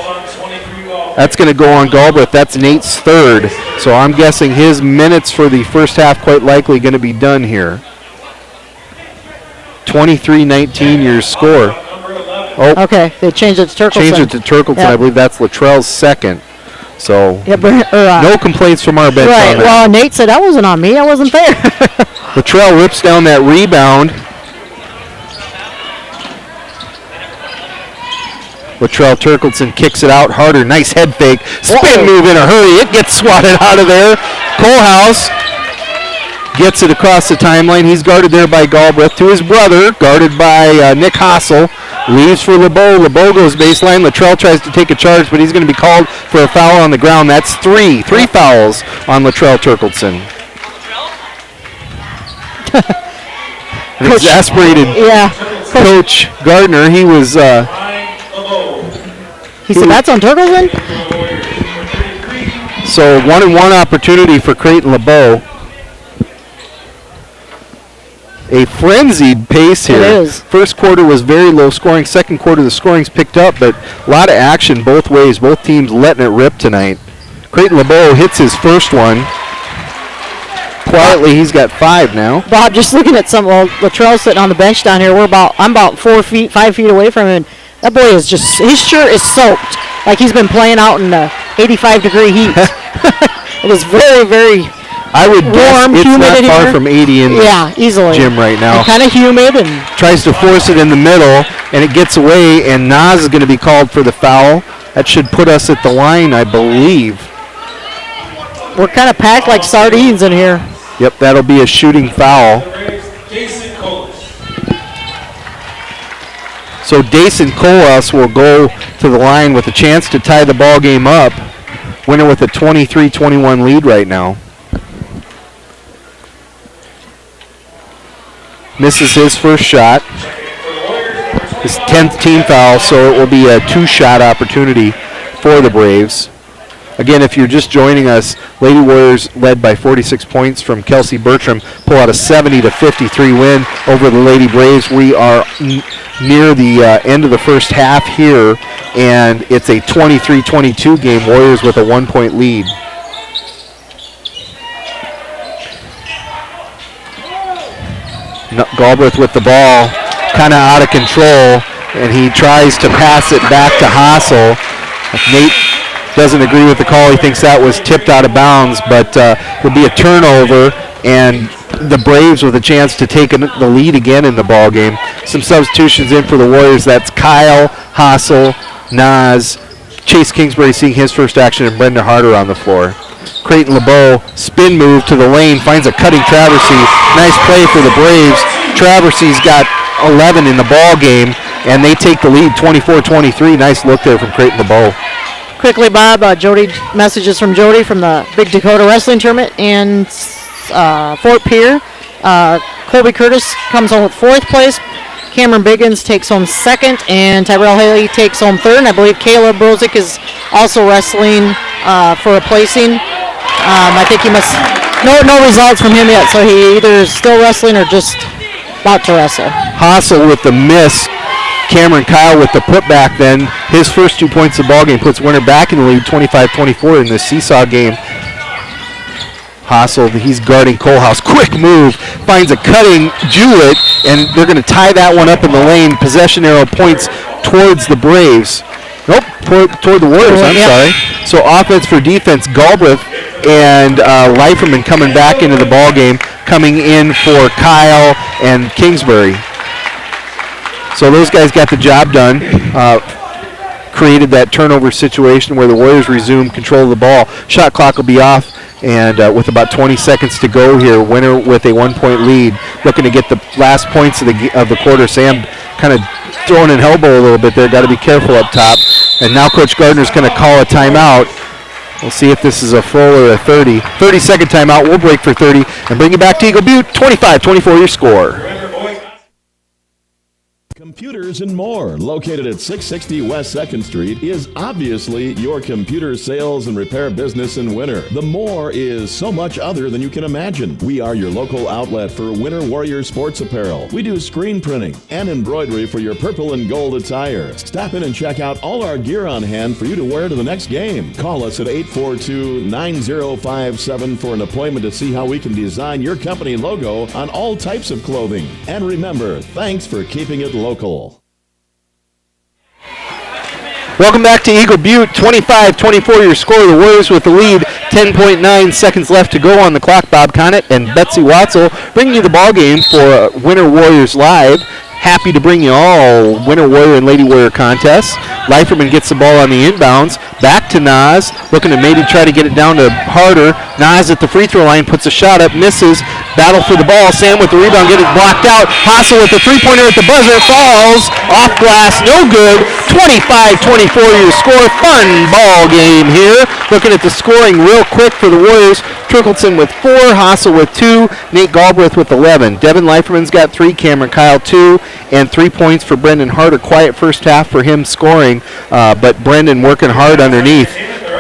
That's going to go on Galbraith. That's Nate's 3rd. So I'm guessing his minutes for the first half quite likely going to be done here. 23-19 your score. Oh, okay, they changed it to Turkleton. Changed it to Turkleton. Yep. I believe that's Luttrell's 2nd. So no complaints from our bench right, on that. well, Nate said that wasn't on me. I wasn't there. Luttrell rips down that rebound. Latrell Turkleton kicks it out. Harder, nice head fake. Spin move in a hurry. It gets swatted out of there. Colehouse gets it across the timeline. He's guarded there by Galbraith to his brother, guarded by Nick Hassel. Leaves for LeBeau. LeBeau goes baseline. Luttrell tries to take a charge, but he's going to be called for a foul on the ground. That's three fouls on Luttrell Turkleson. An exasperated Coach Gardner. He was. He said, "That's on Turkleson." So 1-and-1 opportunity for Creighton LeBeau. A frenzied pace here. It is. First quarter was very low scoring. Second quarter, the scoring's picked up, but a lot of action both ways. Both teams letting it rip tonight. Creighton LeBeau hits his first one. Quietly, he's got 5 now. Bob, just looking at Luttrell sitting on the bench down here. I'm about 5 feet away from him. That boy is just, his shirt is soaked. Like he's been playing out in the 85-degree heat. It is very, very I would warm, guess it's humid not in far here. from 80 in the easily. gym right now. Kind of humid and tries to force it in the middle, and it gets away, and Nas is going to be called for the foul. That should put us at the line, I believe. we're kind of packed like sardines in here. Yep, that'll be a shooting foul. So Dason Colas will go to the line with a chance to tie the ball game up. Winner with a 23-21 lead right now. Misses his first shot. His 10th team foul, so it will be a 2-shot opportunity for the Braves. Again, if you're just joining us, Lady Warriors led by 46 points from Kelsey Bertram, pull out a 70-53 win over the Lady Braves. We are near the end of the first half here, and it's a 23-22 game. Warriors with a 1-point lead. Galbraith with the ball, kind of out of control, and he tries to pass it back to Hassel. Nate doesn't agree with the call. He thinks that was tipped out of bounds, but it'll be a turnover, and the Braves with a chance to take the lead again in the ball game. Some substitutions in for the Warriors. That's Kyle, Hassel, Nas, Chase Kingsbury seeing his first action, and Brendan Harder on the floor. Creighton LeBeau, spin move to the lane, finds a cutting Traversy. Nice play for the Braves. Traversy's got 11 in the ball game, and they take the lead 24-23. Nice look there from Creighton LeBeau. Quickly, Bob, Jody, messages from Jody from the Big Dakota Wrestling Tournament in Fort Pierre. Colby Curtis comes home with 4th place. Cameron Biggins takes home 2nd, and Tyrell Haley takes home 3rd. And I believe Caleb Brozick is also wrestling for a placing. I think he must, no results from him yet, so he either is still wrestling or just about to wrestle. Hassel with the miss. Cameron Kyle with the putback then. His first 2 points of the ball game puts Winter back in the lead 25-24 in the seesaw game. Hassel, he's guarding Colehouse. Quick move, finds a cutting Jewett, and they're going to tie that one up in the lane. Possession arrow points towards the Braves. Nope, toward the Warriors, I'm sorry. So offense for defense, Galbraith and Leiferman coming back into the ball game, coming in for Kyle and Kingsbury. So those guys got the job done. Created that turnover situation where the Warriors resumed control of the ball. Shot clock will be off, and with about 20 seconds to go here, Winter with a 1-point lead, looking to get the last points of the quarter. Sam kind of throwing an elbow a little bit there. Got to be careful up top. And now Coach Gardner's going to call a timeout. We'll see if this is a full or a 30. 30-second timeout. We'll break for 30 and bring you back to Eagle Butte. 25-24 your score. Computers and More, located at 660 West 2nd Street, is obviously your computer sales and repair business in winter. The More is so much other than you can imagine. We are your local outlet for Winter Warrior sports apparel. We do screen printing and embroidery for your purple and gold attire. Stop in and check out all our gear on hand for you to wear to the next game. Call us at 842-9057 for an appointment to see how we can design your company logo on all types of clothing. And remember, thanks for keeping it local. Welcome back to Eagle Butte. 25-24 your score. The Warriors with the lead. 10.9 seconds left to go on the clock. Bob Connett and Betsy Watzel bringing you the ball game for Winter Warriors Live. happy to bring you all Winter Warrior and Lady Warrior contests. Leiferman gets the ball on the inbounds. Back to Nas, looking to maybe try to get it down to Harder. Nas at the free throw line, puts a shot up, misses. Battle for the ball. Sam with the rebound, getting blocked out. Hassel with the three-pointer at the buzzer. Falls off glass, no good. 25-24 your score. Fun ball game here. Looking at the scoring real quick for the Warriors. Trickleton with 4, Hassel with 2, Nate Galbraith with 11. Devin Leiferman's got 3, Cameron Kyle 2, and 3 points for Brendan Harder. Quiet first half for him scoring, but Brendan working hard underneath.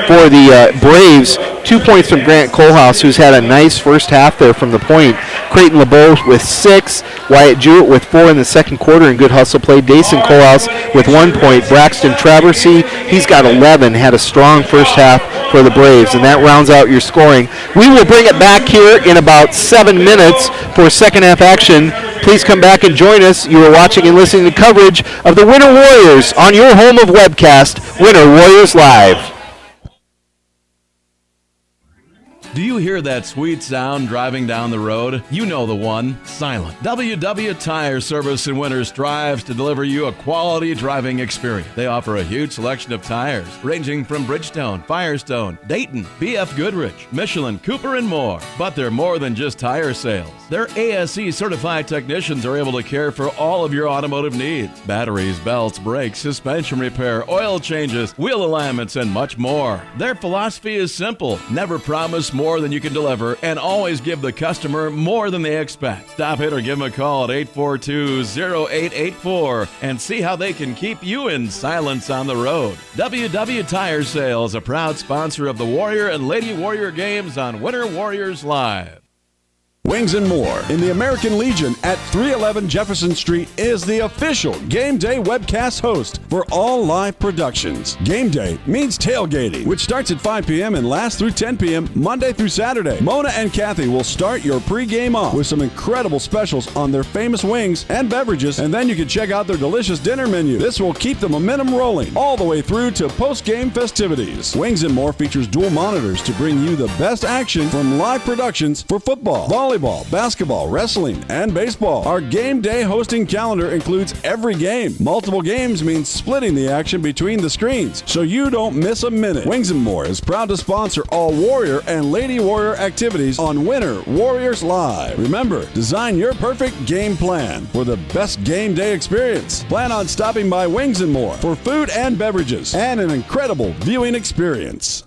For the Braves, 2 points from Grant Kohlhaus, who's had a nice first half there from the point. Creighton LeBeau with 6, Wyatt Jewett with 4 in the second quarter, and good hustle play. Dason Kohlhaus with 1 point. Braxton Traversy, he's got 11, had a strong first half for the Braves, and that rounds out your scoring. We will bring it back here in about 7 minutes for second half action. Please come back and join us. You are watching and listening to coverage of the Winter Warriors on your home of webcast, Winter Warriors Live. Do you hear that sweet sound driving down the road? You know the one, Silent. WW Tire Service in Winter strives to deliver you a quality driving experience. They offer a huge selection of tires, ranging from Bridgestone, Firestone, Dayton, BF Goodrich, Michelin, Cooper, and more. But they're more than just tire sales. Their ASE certified technicians are able to care for all of your automotive needs. Batteries, belts, brakes, suspension repair, oil changes, wheel alignments, and much more. Their philosophy is simple. Never promise more than you can deliver, and always give the customer more than they expect. Stop it or give them a call at 842-0884 and see how they can keep you in silence on the road. WW Tire Sales, a proud sponsor of the Warrior and Lady Warrior games on Winter Warriors Live. Wings and More in the American Legion at 311 Jefferson Street is the official Game Day webcast host for all live productions. Game Day means tailgating, which starts at 5 p.m. and lasts through 10 p.m. Monday through Saturday. Mona and Kathy will start your pregame off with some incredible specials on their famous wings and beverages, and then you can check out their delicious dinner menu. This will keep the momentum rolling all the way through to post-game festivities. Wings and More features dual monitors to bring you the best action from live productions for football, volleyball, basketball, wrestling, and baseball. Our game day hosting calendar includes every game. Multiple games means splitting the action between the screens, so you don't miss a minute. Wings and More is proud to sponsor all Warrior and Lady Warrior activities on Winter Warriors Live. Remember, design your perfect game plan for the best game day experience. Plan on stopping by Wings and More for food and beverages and an incredible viewing experience.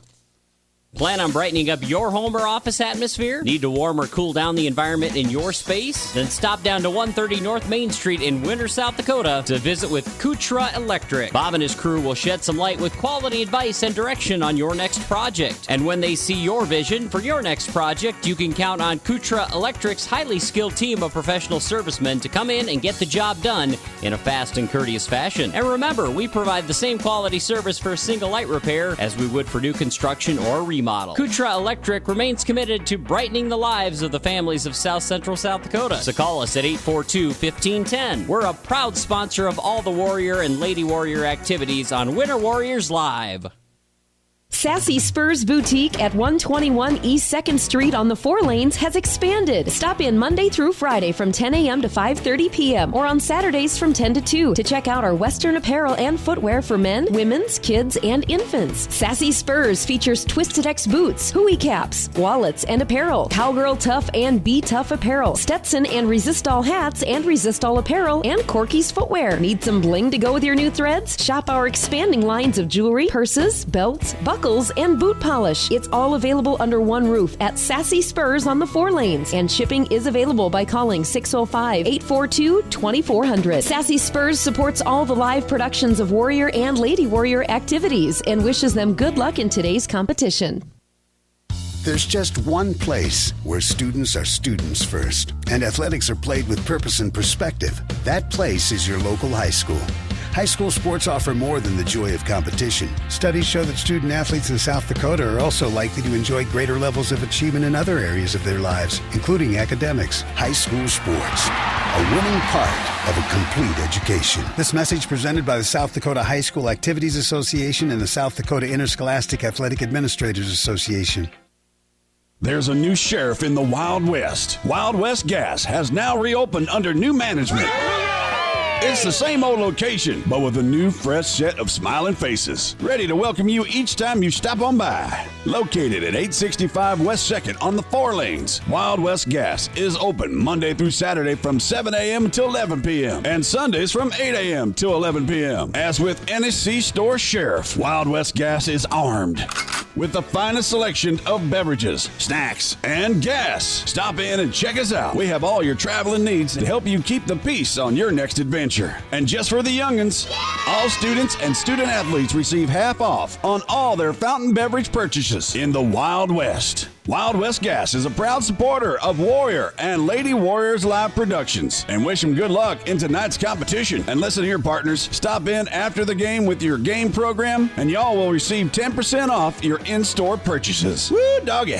Plan on brightening up your home or office atmosphere? Need to warm or cool down the environment in your space? Then stop down to 130 North Main Street in Winter, South Dakota to visit with Kutra Electric. Bob and his crew will shed some light with quality advice and direction on your next project. And when they see your vision for your next project, you can count on Kutra Electric's highly skilled team of professional servicemen to come in and get the job done in a fast and courteous fashion. And remember, we provide the same quality service for a single light repair as we would for new construction or remodel. Kutra Electric remains committed to brightening the lives of the families of South Central South Dakota. So call us at 842-1510. We're a proud sponsor of all the Warrior and Lady Warrior activities on Winter Warriors Live. Sassy Spurs Boutique at 121 East 2nd Street on the 4 lanes has expanded. Stop in Monday through Friday from 10 a.m. to 5:30 p.m. or on Saturdays from 10 to 2 to check out our Western apparel and footwear for men, women's, kids, and infants. Sassy Spurs features Twisted X boots, hooey caps, wallets, and apparel, Cowgirl Tough and Be Tough apparel, Stetson and Resistol hats and Resistol apparel, and Corky's footwear. Need some bling to go with your new threads? Shop our expanding lines of jewelry, purses, belts, buckles, and boot polish. It's all available under one roof at Sassy Spurs on the 4 lanes, and shipping is available by calling 605-842-2400. Sassy Spurs supports all the live productions of Warrior and Lady Warrior activities and wishes them good luck in today's competition. There's just one place where students are students first, and athletics are played with purpose and perspective. That place is your local high school. High school sports offer more than the joy of competition. Studies show that student athletes in South Dakota are also likely to enjoy greater levels of achievement in other areas of their lives, including academics. High school sports, a winning part of a complete education. This message presented by the South Dakota High School Activities Association and the South Dakota Interscholastic Athletic Administrators Association. There's a new sheriff in the Wild West. Wild West Gas has now reopened under new management. It's the same old location, but with a new, fresh set of smiling faces, ready to welcome you each time you stop on by. Located at 865 West 2nd on the 4 lanes, Wild West Gas is open Monday through Saturday from 7 a.m. until 11 p.m. and Sundays from 8 a.m. till 11 p.m. As with any C-store sheriff, Wild West Gas is armed with the finest selection of beverages, snacks, and gas. Stop in and check us out. We have all your traveling needs to help you keep the peace on your next adventure. And just for the youngins, all students and student athletes receive half off on all their fountain beverage purchases in the Wild West. Wild West Gas is a proud supporter of Warrior and Lady Warriors Live Productions and wish them good luck in tonight's competition. And listen here, partners, stop in after the game with your game program and y'all will receive 10% off your in-store purchases. Woo, doggy.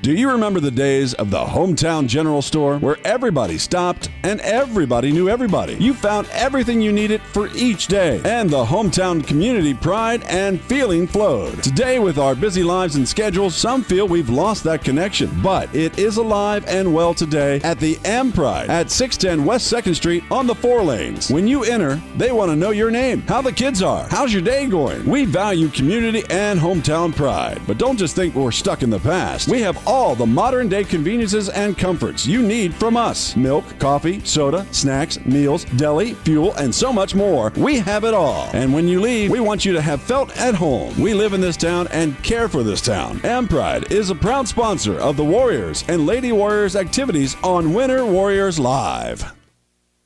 Do you remember the days of the hometown general store where everybody stopped and everybody knew everybody? You found everything you needed for each day, and the hometown community pride and feeling flowed. Today, with our busy lives and schedules, some feel we've lost that connection, but it is alive and well today at the M Pride at 610 West 2nd Street on the 4 lanes. When you enter, they want to know your name, how the kids are, how's your day going. We value community and hometown pride, but don't just think we're stuck in the past. We have all the modern day conveniences and comforts you need from us. Milk, coffee, soda, snacks, meals, deli, fuel, and so much more. We have it all. And when you leave, we want you to have felt at home. We live in this town and care for this town. M Pride is a proud sponsor of the Warriors and Lady Warriors activities on Winter Warriors Live.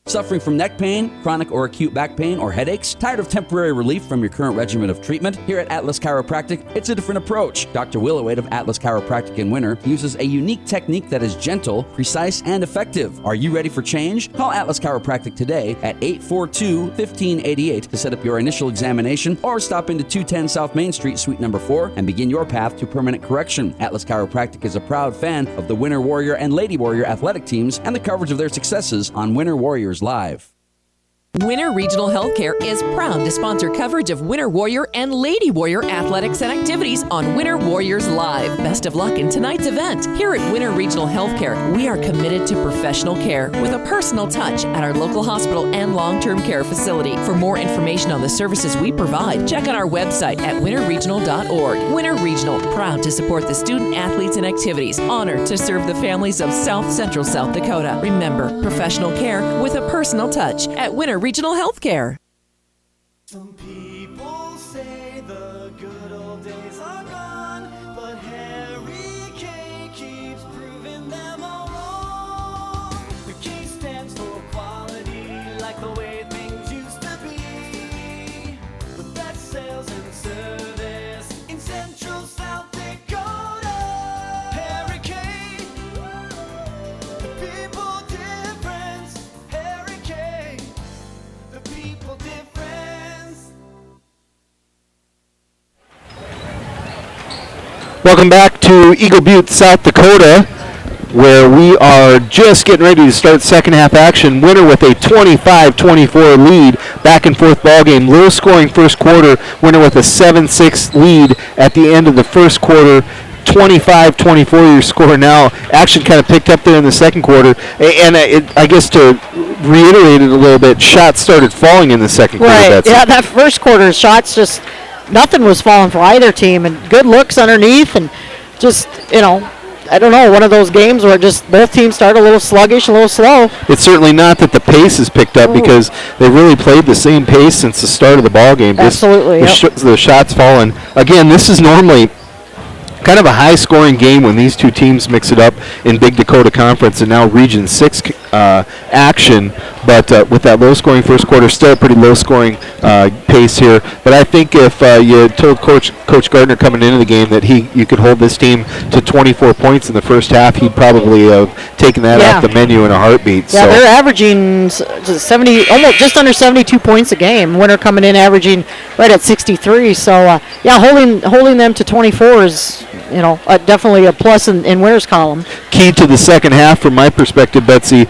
Suffering from neck pain, chronic or acute back pain, or headaches? Tired of temporary relief from your current regimen of treatment? Here at Atlas Chiropractic, it's a different approach. Dr. Willowade of Atlas Chiropractic in Winter uses a unique technique that is gentle, precise, and effective. Are you ready for change? Call Atlas Chiropractic today at 842-1588 to set up your initial examination, or stop into 210 South Main Street, Suite number 4, and begin your path to permanent correction. Atlas Chiropractic is a proud fan of the Winter Warrior and Lady Warrior athletic teams and the coverage of their successes on Winter Warriors Live. Winter Regional Healthcare is proud to sponsor coverage of Winter Warrior and Lady Warrior athletics and activities on Winter Warriors Live. Best of luck in tonight's event. Here at Winter Regional Healthcare, we are committed to professional care with a personal touch at our local hospital and long-term care facility. For more information on the services we provide, check out our website at winterregional.org. Winter Regional, proud to support the student athletes and activities. Honored to serve the families of South Central South Dakota. Remember, professional care with a personal touch at Winter Regional Healthcare. Some people say the good old days are gone, but Harry K keeps proving them all wrong. The K stands for quality, like the way things used to be. With best sales and service in Central South Dakota. Harry K, the people difference. Harry K, the people difference. Welcome back to Eagle Butte, South Dakota, where we are just getting ready to start second half action. Winter with a 25-24 lead, back and forth ball game. Low scoring first quarter. Winter with a 7-6 lead at the end of the first quarter. 25-24 your score now. Action kind of picked up there in the second quarter. And I guess to reiterate it a little bit, shots started falling in the second quarter. Right, yeah, that first quarter shots just, nothing was falling for either team, and good looks underneath, and just, I don't know, one of those games where just both teams start a little sluggish, a little slow. It's certainly not that the pace has picked up, because they really played the same pace since the start of the ball game. Absolutely, the shots falling. Again, this is normally kind of a high-scoring game when these two teams mix it up in Big Dakota Conference and now Region 6 action. But with that low-scoring first quarter, still a pretty low-scoring pace here. But I think if you told Coach Gardner coming into the game that you could hold this team to 24 points in the first half, he'd probably have taken that off the menu in a heartbeat. Yeah, they're averaging 70, almost just under 72 points a game. Winter coming in averaging right at 63. So holding them to 24 is definitely a plus in Winter's column. Key to the second half from my perspective, Betsy,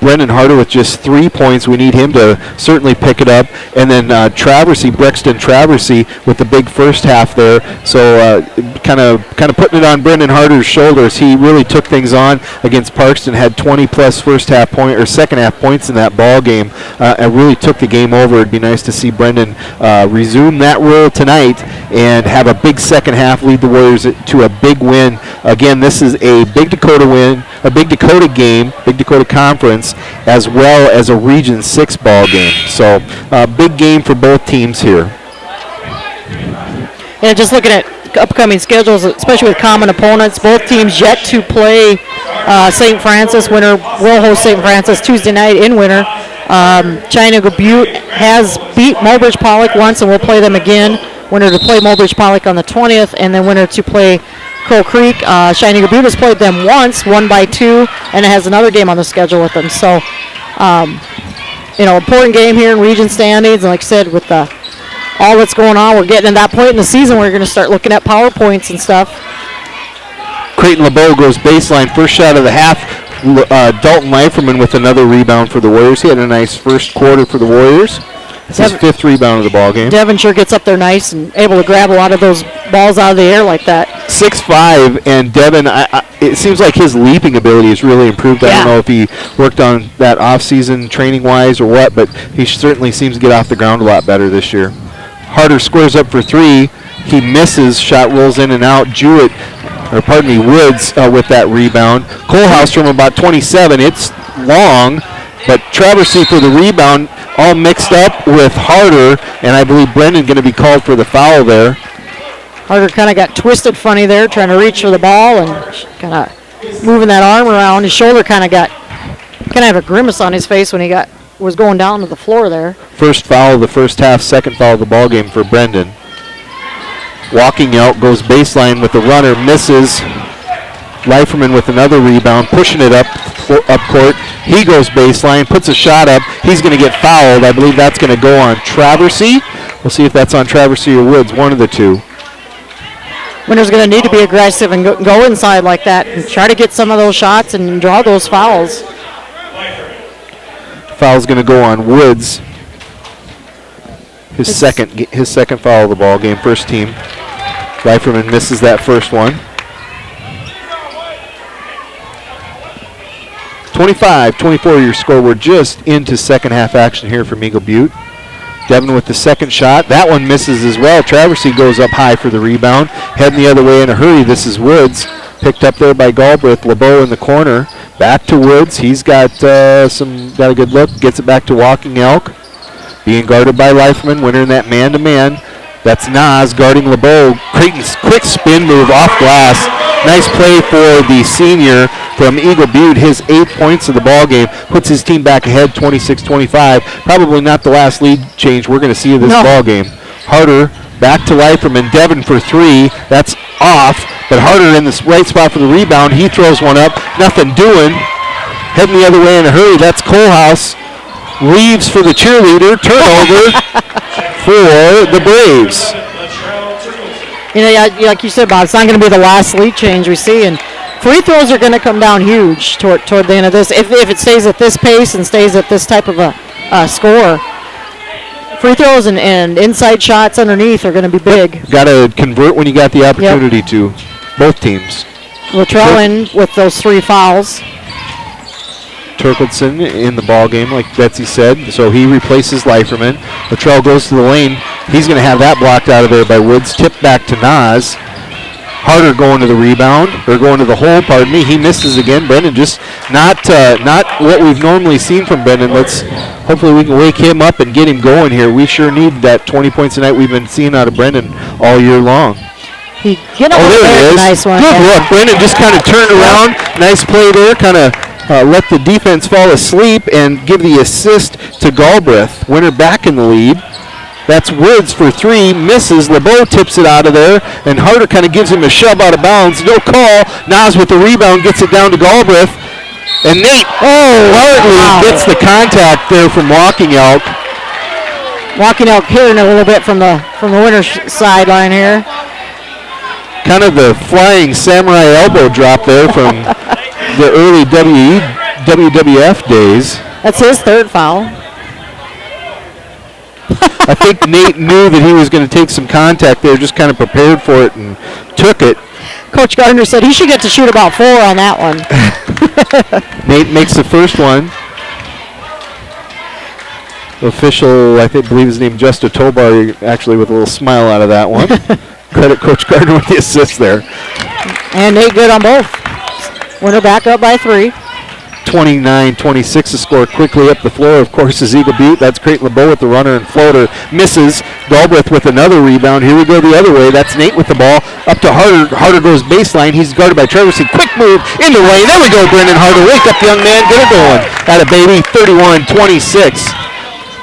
Brendan Harder with just 3 points. We need him to certainly pick it up. And then Brexton Traversy with the big first half there. So kind of putting it on Brendan Harder's shoulders. He really took things on against Parkston, had 20-plus second half points in that ball game, and really took the game over. It'd be nice to see Brendan resume that role tonight and have a big second half, lead the Warriors to a big win. Again, this is a Big Dakota win, a Big Dakota game, Big Dakota Conference, as well as a Region 6 ball game. So big game for both teams here. Yeah, just looking at upcoming schedules, especially with common opponents, both teams yet to play St. Francis. Winter will host St. Francis Tuesday night in Winter. Cheyenne Eagle Butte has beat Mobridge Pollock once and will play them again. Winter to play Mobridge Pollock on the 20th, and then Winter to play Crow Creek. Cheyenne Eagle Butte has played them once, won by 2, and it has another game on the schedule with them. So, important game here in region standings. And like I said, with all that's going on, we're getting to that point in the season where we're going to start looking at PowerPoints and stuff. Creighton LeBeau goes baseline, first shot of the half. Dalton Leiferman with another rebound for the Warriors. He had a nice first quarter for the Warriors. It's his 5th rebound of the ball game. Devon sure gets up there nice and able to grab a lot of those balls out of the air like that. 6'5", and Devon, it seems like his leaping ability has really improved. I don't know if he worked on that off-season training-wise or what, but he certainly seems to get off the ground a lot better this year. Harder squares up for 3. He misses. Shot rolls in and out. Woods with that rebound. Colehouse from about 27. It's long, but Traversy for the rebound, all mixed up with Harder, and I believe Brendan going to be called for the foul there. Harder kind of got twisted funny there, trying to reach for the ball and kind of moving that arm around. His shoulder kind of had a grimace on his face when he was going down to the floor there. First foul of the first half, second foul of the ball game for Brendan. Walking out, goes baseline with the runner, misses. Leiferman with another rebound, pushing it up court. He goes baseline, puts a shot up. He's going to get fouled. I believe that's going to go on Traversy. We'll see if that's on Traversy or Woods, one of the two. Winter's going to need to be aggressive and go inside like that and try to get some of those shots and draw those fouls. Foul's going to go on Woods. His second foul of the ball game, first team. Leiferman misses that first one. 25-24 your score. We're just into second half action here from Eagle Butte. Devon with the second shot. That one misses as well. Traversy goes up high for the rebound. Heading the other way in a hurry. This is Woods. Picked up there by Galbraith. LeBeau in the corner. Back to Woods. He's got a good look. Gets it back to Walking Elk. Being guarded by Leiferman. Winner in that man-to-man. That's Nas guarding LeBeau. Creighton's quick spin move off glass. Nice play for the senior from Eagle Butte. His 8 points of the ball game puts his team back ahead 26-25. Probably not the last lead change we're going to see in this ball game. Harder back to Leiferman. Devon for 3. That's off. But Harder in the right spot for the rebound. He throws one up. Nothing doing. Heading the other way in a hurry. That's Colehouse. Leaves for the cheerleader. Turnover for the Braves. Like you said, Bob, it's not going to be the last lead change we see. And free throws are going to come down huge toward the end of this. If it stays at this pace and stays at this type of a score, free throws and inside shots underneath are going to be big. Got to convert when you got the opportunity to. Both teams. Luttrell in with those 3 fouls. Turkleson in the ball game, like Betsy said, so he replaces Leiferman. Luttrell goes to the lane. He's going to have that blocked out of there by Woods. Tipped back to Nas. Harder going to the rebound, or going to the hole, pardon me. He misses again. Brendan just not what we've normally seen from Brendan. Hopefully we can wake him up and get him going here. We sure need that 20 points a night we've been seeing out of Brendan all year long. There it is. Nice one. Good look. Brendan just kind of turned around. Nice play there. Kind of let the defense fall asleep and give the assist to Galbraith. Winner back in the lead. That's Woods for 3. Misses. LeBeau tips it out of there. And Harder kind of gives him a shove out of bounds. No call. Nas with the rebound gets it down to Galbraith. And Nate Hartley gets the contact there from Walking Elk. Walking Elk hitting a little bit from the Winter sideline here. Kind of the flying samurai elbow drop there from the early WWF days. That's his third foul. I think Nate knew that he was going to take some contact there, just kind of prepared for it and took it. Coach Gardner said he should get to shoot about 4 on that one. Nate makes the first one. The official, I believe his name, Justa Tobar, actually with a little smile out of that one. Credit Coach Gardner with the assist there. And Nate good on both. Winner back up by 3. 29-26 to score quickly up the floor. Of course, is Eagle Butte. That's Creighton LeBeau with the runner and floater. Misses. Galbraith with another rebound. Here we go the other way. That's Nate with the ball. Up to Harder. Harder goes baseline. He's guarded by Traversy. Quick move into lane. There we go, Brendan Harder. Wake up, young man. Get it going. Got a baby. 31-26.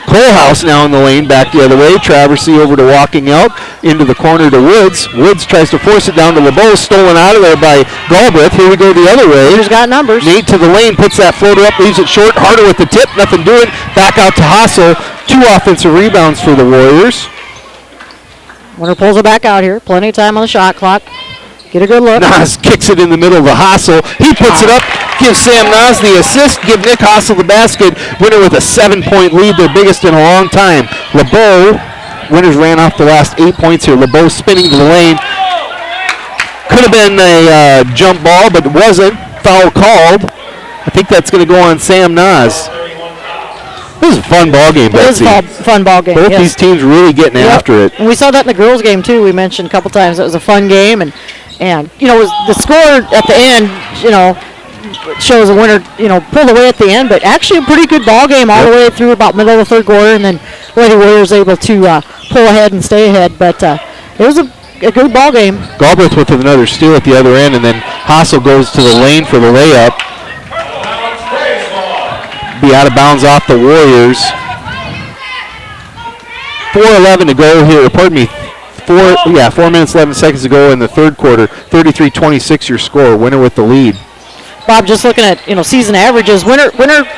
Colehouse now in the lane, back the other way. Traversy over to Walking Elk, into the corner to Woods. Woods tries to force it down to LeBeau, stolen out of there by Galbraith. Here we go the other way. He's got numbers. Nate to the lane, puts that floater up, leaves it short. Harder with the tip, nothing doing. Back out to Hassel. 2 offensive rebounds for the Warriors. Winner pulls it back out here. Plenty of time on the shot clock. Get a good look. Nas kicks it in the middle of the Hassel. He puts it up, gives Sam Nas the assist, give Nick Hassel the basket. Winner with a 7-point lead, their biggest in a long time. LeBeau, Winners ran off the last 8 points here. LeBeau spinning to the lane. Could have been a jump ball, but it wasn't. Foul called. I think that's going to go on Sam Nas. This is a fun ball game, Betsy. It is a fun ball game. Both these teams really getting after it. And we saw that in the girls' game too. We mentioned a couple times it was a fun game, and you know, the score at the end, you know, shows a winner, you know, pulled away at the end, but actually a pretty good ball game all the way through about middle of the third quarter, and then Lady Warriors able to pull ahead and stay ahead. But it was a good ball game. Galbraith with another steal at the other end, and then Hassel goes to the lane for the layup. Be out of bounds off the Warriors. 4:11 to go here. Pardon me. 4 minutes 11 seconds to go in the third quarter. 33-26 your score. Winner with the lead. Bob, just looking at, you know, season averages, winner,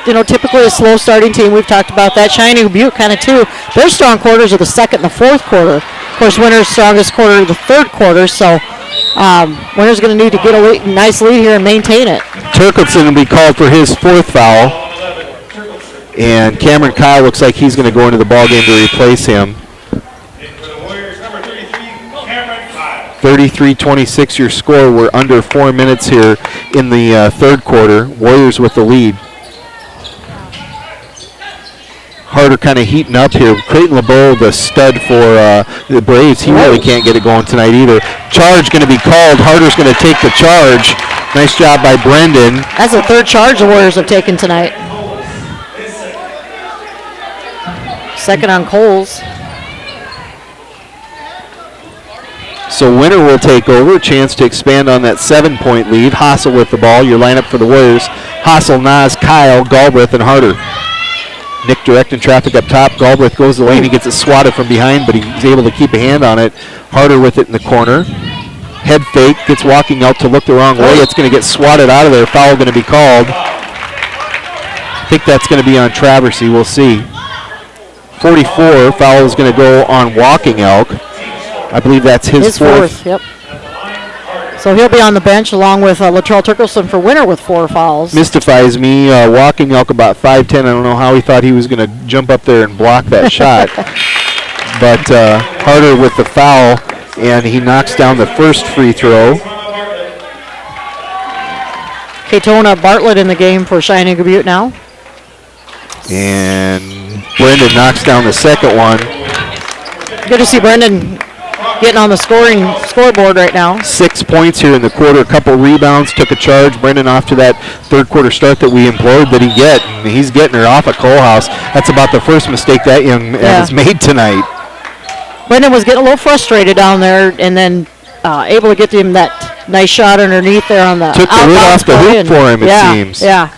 you know, typically a slow starting team. We've talked about that. Cheyenne Eagle Butte kind of too. Their strong quarters are the second and the fourth quarter. Of course, winner's strongest quarter of the third quarter. So winner's going to need to get a nice lead here and maintain it. Turkelson will be called for his 4th foul. And Cameron Kyle looks like he's going to go into the ball game to replace him. 33-26 your score. We're under 4 minutes here in the third quarter. Warriors with the lead. Harder kind of heating up here. Creighton LeBeau, the stud for the Braves, he really can't get it going tonight either. Charge going to be called. Harder's going to take the charge. Nice job by Brendan. That's the third charge the Warriors have taken tonight. Second on Coles. So winner will take over. A chance to expand on that 7-point lead. Hassel with the ball. Your lineup for the Warriors. Hassel, Nas, Kyle, Galbraith, and Harder. Nick directing traffic up top. Galbraith goes the lane. He gets it swatted from behind, but he's able to keep a hand on it. Harder with it in the corner. Head fake. Gets Walking out to look the wrong way. It's going to get swatted out of there. Foul going to be called. I think that's going to be on Traversy. We'll see. 44. Foul is going to go on Walking Elk. I believe that's his fourth. Yep. So he'll be on the bench along with Latrell Turkelson for winner with 4 fouls. Mystifies me. Walking Elk about 5'10". I don't know how he thought he was going to jump up there and block that shot. But Harder with the foul, and he knocks down the first free throw. Katona Bartlett in the game for Cheyenne Eagle Butte now. And Brendan knocks down the second one. Good to see Brendan getting on the scoreboard right now. 6 points here in the quarter, a couple rebounds, took a charge. Brendan off to that third quarter start that we implored that he get, and he's getting her off at Colehouse. That's about the first mistake that young man has made tonight. Brendan was getting a little frustrated down there, and then able to get him that nice shot underneath there on the took the lid off the hoop for him, it seems. Yeah.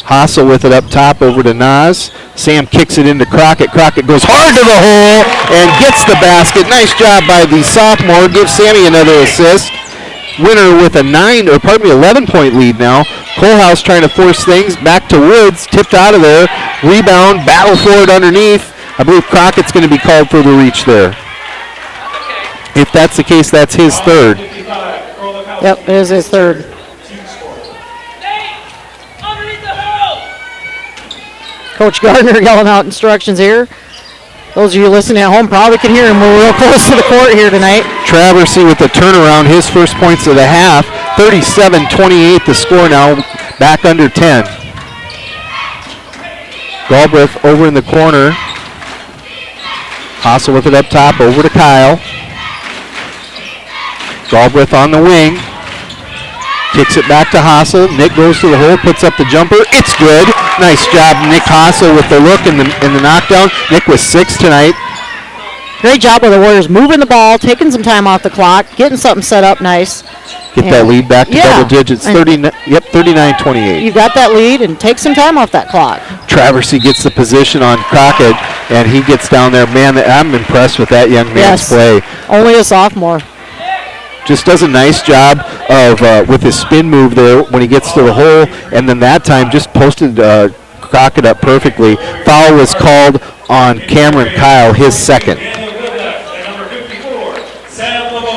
Hassel with it up top over to Nas. Sam kicks it into Crockett. Crockett goes hard to the hole and gets the basket. Nice job by the sophomore. Gives Sammy another assist. Winner with a 11-point lead now. Colehouse trying to force things back to Woods. Tipped out of there. Rebound. Battle for it underneath. I believe Crockett's going to be called for the reach there. If that's the case, that's his third. Yep, it is his third. Coach Gardner yelling out instructions here. Those of you listening at home probably can hear him. We're real close to the court here tonight. Traversy with the turnaround, his first points of the half. 37-28 the score now, back under 10. Galbraith over in the corner. Hassel with it up top, over to Kyle. Galbraith on the wing. Kicks it back to Hassel. Nick goes to the hole, puts up the jumper. It's good. Nice job, Nick Hassel, with the look and the knockdown. Nick was 6 tonight. Great job with the Warriors moving the ball, taking some time off the clock, getting something set up nice. Get that lead back to double digits. 39-28. You got that lead and take some time off that clock. Traversy gets the position on Crockett, and he gets down there. Man, I'm impressed with that young man's play. Only a sophomore. Just does a nice job of with his spin move there when he gets to the hole, and then that time just posted Crockett up perfectly. Foul was called on Cameron Kyle, his second.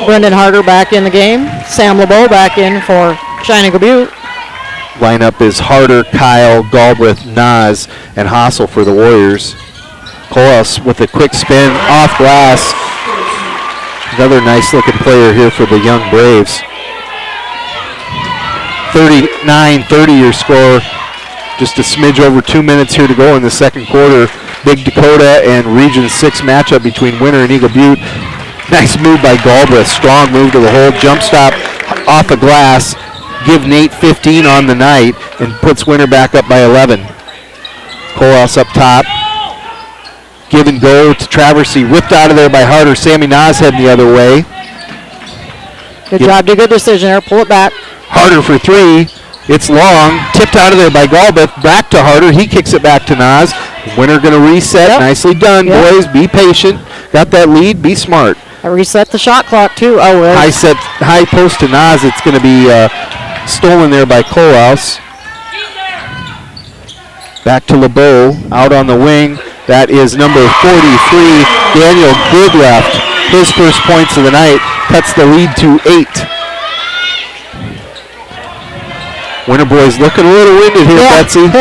Brendan Harder back in the game. Sam LeBeau back in for Cheyenne Eagle Butte. Lineup is Harder, Kyle, Galbraith, Nas, and Hassel for the Warriors. Colas with a quick spin off glass. Another nice looking player here for the young Braves. 39-30 your score. Just a smidge over 2 minutes here to go in the second quarter. Big Dakota and Region 6 matchup between Winter and Eagle Butte. Nice move by Galbraith. Strong move to the hole. Jump stop off the glass. Give Nate 15 on the night and puts Winter back up by 11. Colas up top. Give and go to Traversy. Whipped out of there by Harder. Sammy Nas heading the other way. Good job. Did a good decision there. Pull it back. Harder for 3. It's long. Tipped out of there by Galbraith. Back to Harder. He kicks it back to Nas. Winter going to reset. Yep. Nicely done, boys. Be patient. Got that lead. Be smart. I reset the shot clock, too. Oh, well. High post to Nas. It's going to be stolen there by Kohlhaus. Back to LeBeau. Out on the wing. That is number 43, Daniel Goodleft. His first points of the night cuts the lead to 8. Winter boys looking a little winded here, Betsy.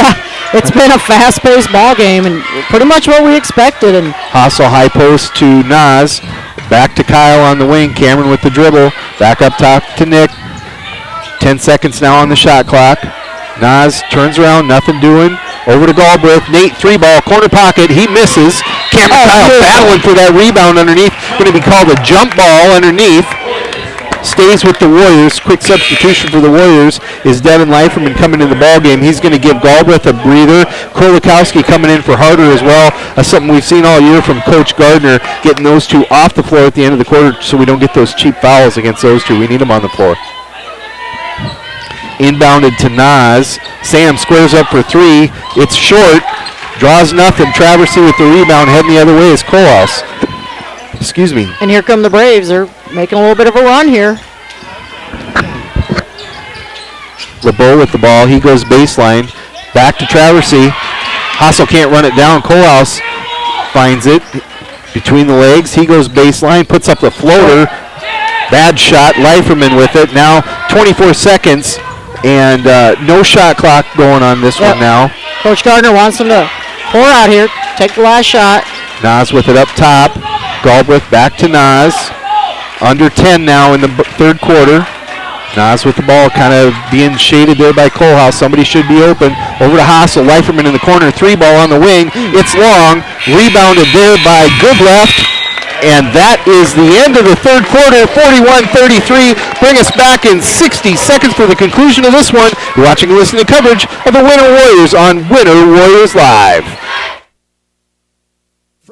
It's been a fast-paced ball game and pretty much what we expected. And Hassel high post to Nas. Back to Kyle on the wing. Cameron with the dribble. Back up top to Nick. 10 seconds now on the shot clock. Nas turns around, nothing doing. Over to Galbraith. Nate, 3-ball, corner pocket. He misses. Cameron Kyle battling for that rebound underneath. Going to be called a jump ball underneath. Stays with the Warriors. Quick substitution for the Warriors is Devin Leiferman coming in the ball game. He's going to give Galbraith a breather. Krolikowski coming in for Harder as well. Something we've seen all year from Coach Gardner, getting those two off the floor at the end of the quarter so we don't get those cheap fouls against those two. We need them on the floor. Inbounded to Nas. Sam squares up for 3. It's short. Draws nothing. Traversy with the rebound. Heading the other way is Kohlhaus. Excuse me. And here come the Braves. They're making a little bit of a run here. LeBeau with the ball. He goes baseline. Back to Traversy. Hassel can't run it down. Kohlhaus finds it between the legs. He goes baseline. Puts up the floater. Bad shot. Leiferman with it. Now 24 seconds. And no shot clock going on this one now. Coach Gardner wants them to pour out here. Take the last shot. Nas with it up top. Galbraith back to Nas. Under 10 now in the third quarter. Nas with the ball kind of being shaded there by Kohlhaus. Somebody should be open. Over to Hassel. Leiferman in the corner. 3-ball on the wing. It's long. Rebounded there by Goodleft. And that is the end of the third quarter, 41-33. Bring us back in 60 seconds for the conclusion of this one. You're watching and listening to coverage of the Winter Warriors on Winter Warriors Live.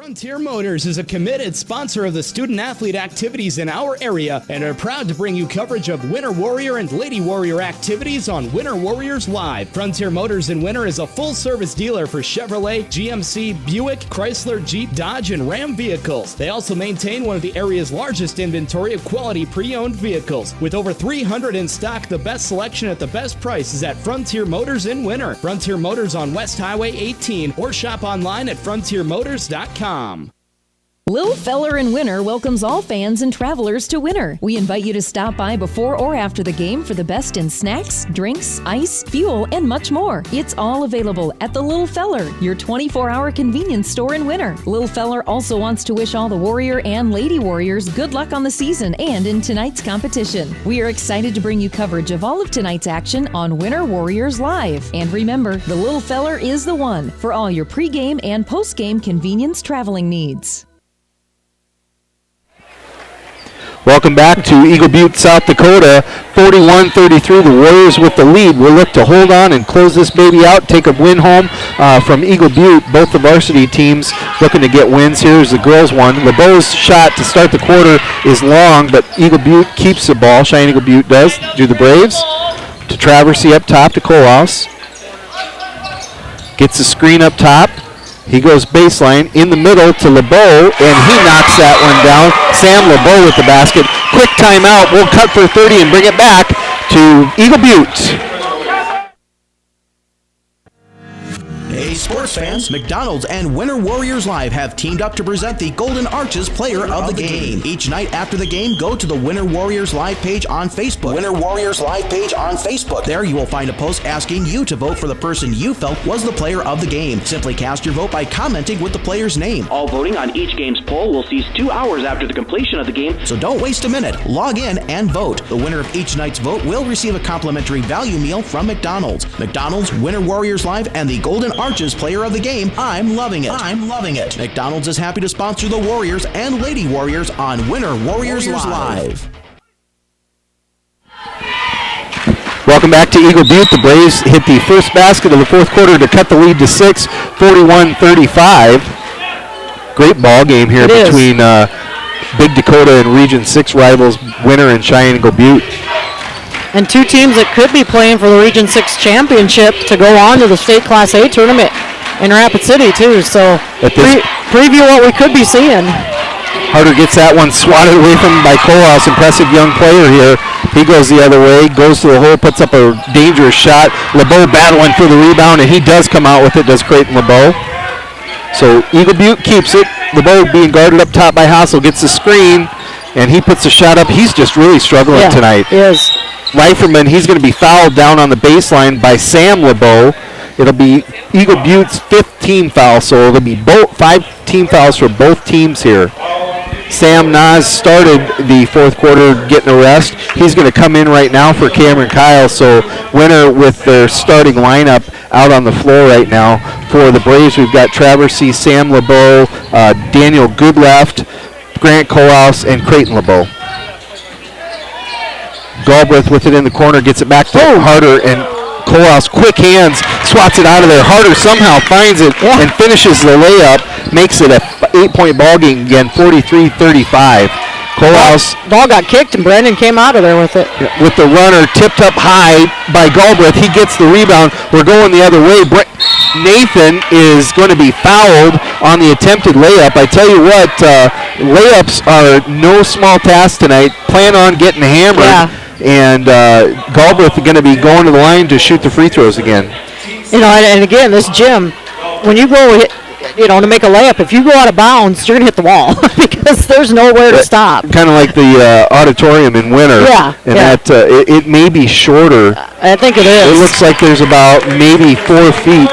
Frontier Motors is a committed sponsor of the student-athlete activities in our area and are proud to bring you coverage of Winter Warrior and Lady Warrior activities on Winter Warriors Live. Frontier Motors in Winter is a full-service dealer for Chevrolet, GMC, Buick, Chrysler, Jeep, Dodge, and Ram vehicles. They also maintain one of the area's largest inventory of quality pre-owned vehicles. With over 300 in stock, the best selection at the best price is at Frontier Motors in Winter. Frontier Motors on West Highway 18 or shop online at frontiermotors.com. Lil Feller in Winter welcomes all fans and travelers to Winter. We invite you to stop by before or after the game for the best in snacks, drinks, ice, fuel, and much more. It's all available at the Lil Feller, your 24-hour convenience store in Winter. Lil Feller also wants to wish all the Warrior and Lady Warriors good luck on the season and in tonight's competition. We are excited to bring you coverage of all of tonight's action on Winter Warriors Live. And remember, the Lil Feller is the one for all your pregame and postgame convenience traveling needs. Welcome back to Eagle Butte, South Dakota. 41-33, the Warriors with the lead. We'll look to hold on and close this baby out, take a win home from Eagle Butte. Both the varsity teams looking to get wins. Here's the girls one. LeBeau's shot to start the quarter is long, but Eagle Butte keeps the ball. Cheyenne Eagle Butte does. Do the Braves. To Traversy up top to Kohlhaus. Gets the screen up top. He goes baseline in the middle to LeBeau, and he knocks that one down. Sam LeBeau with the basket. Quick timeout. We'll cut for 30 and bring it back to Eagle Butte. Hey, sports fans, McDonald's and Winter Warriors Live have teamed up to present the Golden Arches Player of the Game. Each night after the game, go to the Winter Warriors Live page on Facebook. Winter Warriors Live page on Facebook. There you will find a post asking you to vote for the person you felt was the player of the game. Simply cast your vote by commenting with the player's name. All voting on each game's poll will cease 2 hours after the completion of the game. So don't waste a minute. Log in and vote. The winner of each night's vote will receive a complimentary value meal from McDonald's. McDonald's, Winter Warriors Live, and the Golden Arches Player of the Game. I'm loving it. I'm loving it. McDonald's is happy to sponsor the Warriors and Lady Warriors on Winter Warriors Live. Welcome back to Eagle Butte. The Braves hit the first basket of the fourth quarter to cut the lead to 6, 41-35. Great ball game here between Big Dakota and Region 6 rivals Winter and Cheyenne Eagle Butte. And two teams that could be playing for the Region 6 championship to go on to the state Class A tournament in Rapid City, too. So preview what we could be seeing. Harder gets that one swatted away from him by Kohlhaus. Impressive young player here. He goes the other way, goes to the hole, puts up a dangerous shot. LeBeau battling for the rebound, and he does come out with it, does Creighton LeBeau. So Eagle Butte keeps it. LeBeau being guarded up top by Hassel, gets the screen, and he puts the shot up. He's just really struggling tonight. He is. Leiferman, he's going to be fouled down on the baseline by Sam LeBeau. It'll be Eagle Butte's 5th team foul, so it'll be 5 team fouls for both teams here. Sam Nas started the fourth quarter getting a rest. He's going to come in right now for Cameron Kyle, so Winter with their starting lineup out on the floor right now. For the Braves, we've got Traversy, Sam LeBeau, Daniel Goodleft, Grant Kohlhaus, and Creighton LeBeau. Galbraith with it in the corner, gets it back to Harder, and Kohlhaus, quick hands, swats it out of there. Harder somehow finds it and finishes the layup, makes it a 8-point ball game again, 43-35. Kohlhaus. Ball got kicked, and Brandon came out of there with it. With the runner tipped up high by Galbraith. He gets the rebound. We're going the other way. Nathan is going to be fouled on the attempted layup. I tell you what, layups are no small task tonight. Plan on getting hammered. Yeah. And Galbraith is going to be going to the line to shoot the free throws again. You know, and again, this gym, when you go to make a layup, if you go out of bounds, you're going to hit the wall because there's nowhere to stop. Kind of like the auditorium in Winter. Yeah. And that it may be shorter. I think it is. It looks like there's about maybe 4 feet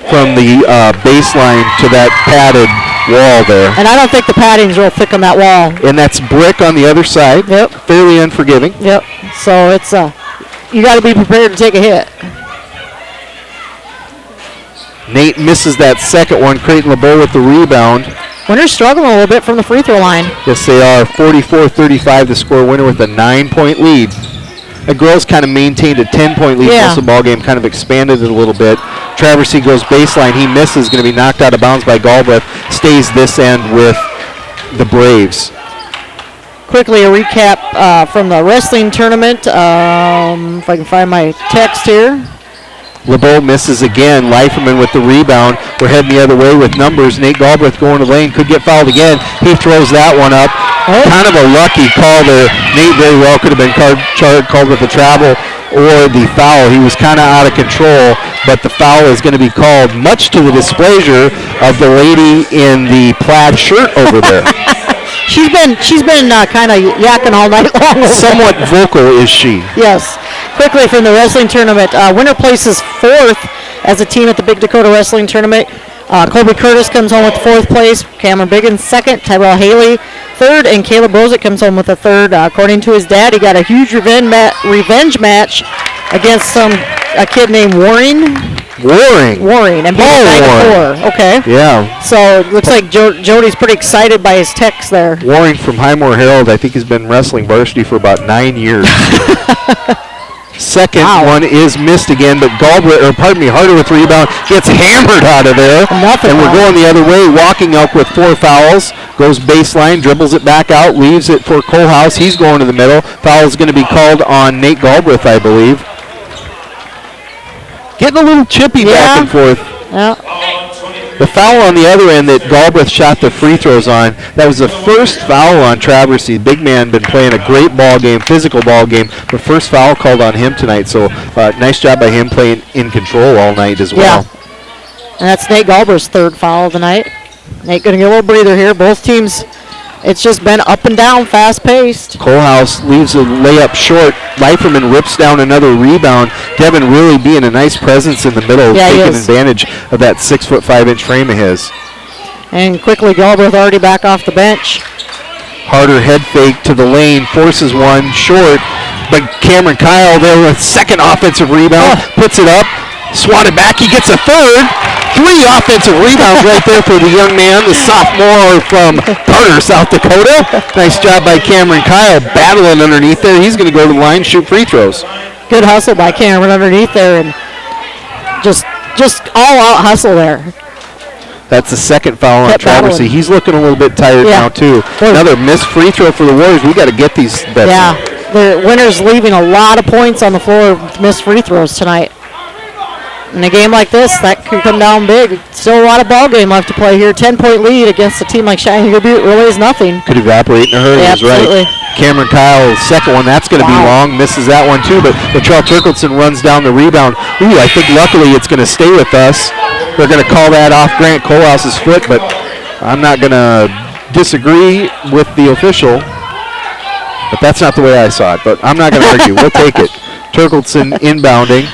from the baseline to that padded wall there. And I don't think the padding's real thick on that wall. And that's brick on the other side. Yep. Fairly unforgiving. Yep. So it's you got to be prepared to take a hit. Nate misses that second one. Creighton LeBeau with the rebound. Winter's struggling a little bit from the free throw line. Yes, they are. 44-35 to score. Winter with a 9-point lead. The girls kind of maintained a 10-point lead most of the ball game, kind of expanded it a little bit. Traversy goes baseline. He misses, going to be knocked out of bounds by Galbraith. Stays this end with the Braves. Quickly, a recap from the wrestling tournament. If I can find my text here. LeBeau misses again. Leiferman with the rebound. We're heading the other way with numbers. Nate Galbraith going to the lane. Could get fouled again. He throws that one up. Kind of a lucky call there. Nate very well could have been called with a travel or the foul. He was kind of out of control, but the foul is going to be called, much to the displeasure of the lady in the plaid shirt over there. She's been kind of yakking all night long. Somewhat vocal is she. Yes. Quickly from the wrestling tournament, winner places 4th as a team at the Big Dakota Wrestling Tournament. Colby Curtis comes home with 4th place. Cameron Biggins 2nd. Tyrell Haley 3rd, and Caleb Brozick comes home with a 3rd. According to his dad, he got a huge revenge match against a kid named Warring, and beat him 9-4. Okay. Yeah. So it looks like Jody's pretty excited by his text there. Warring from Highmore Herald, I think he's been wrestling varsity for about 9 years. Second one is missed again, but Harder with the rebound, gets hammered out of there. And we're going the other way, walking up with 4 fouls. Goes baseline, dribbles it back out, leaves it for Colehouse. He's going to the middle. Foul is going to be called on Nate Galbraith, I believe. Getting a little chippy back and forth. Yeah. The foul on the other end that Galbraith shot the free throws on, that was the first foul on Traversy. Big man been playing a great ball game, physical ball game, but first foul called on him tonight. So nice job by him playing in control all night as well. Yeah. And that's Nate Galbraith's 3rd foul of the night. Nate going to get a little breather here. Both teams, it's just been up and down, fast-paced. Colehouse leaves a layup short. Leiferman rips down another rebound. Devin really being a nice presence in the middle, taking advantage of that 6'5" frame of his. And quickly, Galbraith already back off the bench. Harder head fake to the lane, forces one short, but Cameron Kyle there with 2nd offensive rebound, puts it up, swatted back, he gets a 3rd. 3 offensive rebounds right there for the young man, the sophomore from Carter, South Dakota. Nice job by Cameron Kyle, battling underneath there. He's going to go to the line, shoot free throws. Good hustle by Cameron underneath there, and just all-out hustle there. That's the 2nd foul on Traversy. He's looking a little bit tired now, too. Another missed free throw for the Warriors. We got to get these bets. Yeah, the winner's leaving a lot of points on the floor with missed free throws tonight. In a game like this, that could come down big. Still a lot of ball game left to play here. 10-point lead against a team like Cheyenne Eagle Butte really is nothing. Could evaporate in a hurry. Yeah, He's right. Cameron Kyle's 2nd one, that's going to be long. Misses that one too, but Latrell Turkleton runs down the rebound. Ooh, I think luckily it's going to stay with us. They're going to call that off Grant Colehouse's foot, but I'm not going to disagree with the official. But that's not the way I saw it, but I'm not going to argue. We'll take it. Turkleton inbounding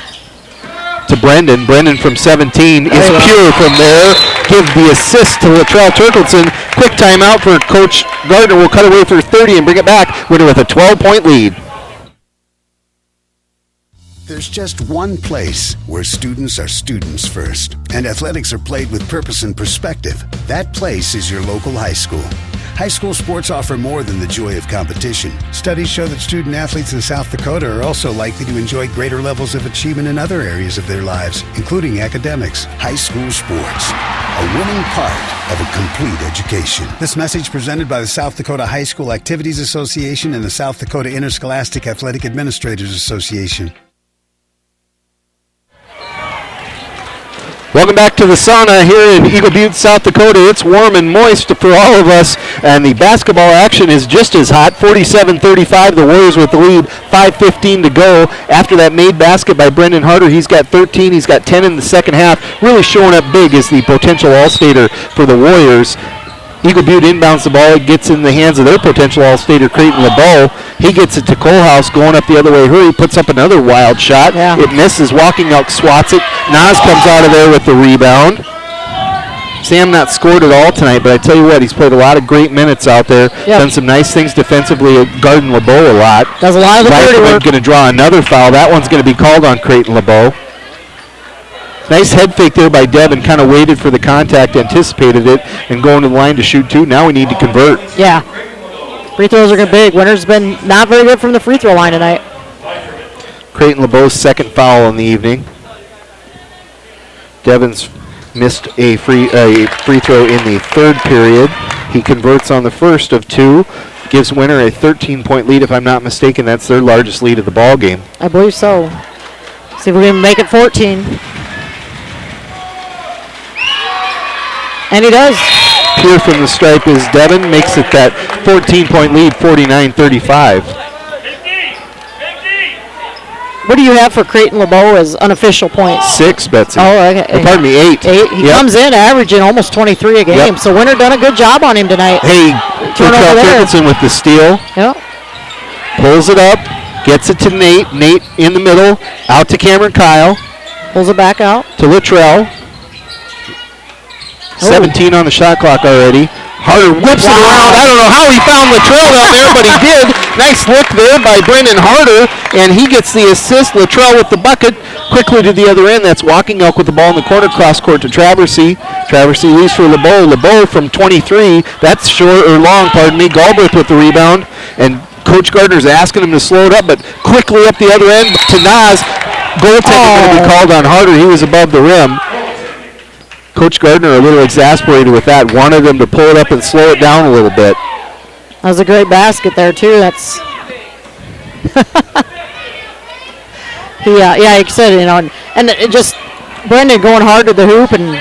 to Brendan. Brendan from 17 is pure from there. Give the assist to Latrell Turkleton. Quick timeout for Coach Gardner. Will cut away for 30 and bring it back. Winner with a 12-point lead. There's just one place where students are students first, and athletics are played with purpose and perspective. That place is your local high school. High school sports offer more than the joy of competition. Studies show that student athletes in South Dakota are also likely to enjoy greater levels of achievement in other areas of their lives, including academics. High school sports, a winning part of a complete education. This message presented by the South Dakota High School Activities Association and the South Dakota Interscholastic Athletic Administrators Association. Welcome back to the sauna here in Eagle Butte, South Dakota. It's warm and moist for all of us, and the basketball action is just as hot. 47-35, the Warriors with the lead, 5:15 to go. After that made basket by Brendan Harder, he's got 13, he's got 10 in the second half, really showing up big as the potential All-Stater for the Warriors. Eagle Butte inbounds the ball. It gets in the hands of their potential All-Stater, Creighton LeBeau. He gets it to Colehouse, going up the other way. Hurry puts up another wild shot. It misses. Walking out swats it. Nas comes out of there with the rebound. Sam not scored at all tonight, but I tell you what, he's played a lot of great minutes out there. Done some nice things defensively at Garden LeBeau a lot. Does a lot of the dirty work. Going to draw another foul. That one's going to be called on Creighton LeBeau. Nice head fake there by Devin, kind of waited for the contact, anticipated it, and going to the line to shoot two. Now we need to convert. Yeah. Free throws are going to be big. Winner's been not very good from the free throw line tonight. Creighton LeBeau's 2nd foul in the evening. Devin's missed a free throw in the 3rd period. He converts on the first of 2. Gives Winner a 13-point lead, if I'm not mistaken. That's their largest lead of the ball game. I believe so. See if we can make it 14. And he does. Pure from the stripe is Devin. Makes it that 14-point lead, 49-35. What do you have for Creighton LeBeau as unofficial points? 6, Betsy. Oh, okay. Or pardon me, 8. 8. He comes in averaging almost 23 a game. Yep. So Winter done a good job on him tonight. Hey, Turnover there. Turkleson with the steal. Yep. Pulls it up, gets it to Nate. Nate in the middle, out to Cameron Kyle. Pulls it back out. To Luttrell. 17 on the shot clock already. Harder whips it around. I don't know how he found Luttrell down there, but he did. Nice look there by Brendan Harder, and he gets the assist. Luttrell with the bucket. Quickly to the other end. That's Walking Elk with the ball in the corner. Cross court to Traversey. Traversey leaves for LeBeau. LeBeau from 23. That's short or long, pardon me. Galbraith with the rebound. And Coach Gardner's asking him to slow it up, but quickly up the other end to Nas. Goaltender going to be called on Harder. He was above the rim. Coach Gardner a little exasperated with that. Wanted him to pull it up and slow it down a little bit. That was a great basket there, too. That's... yeah, like you said, and it just Brendan going hard to the hoop, and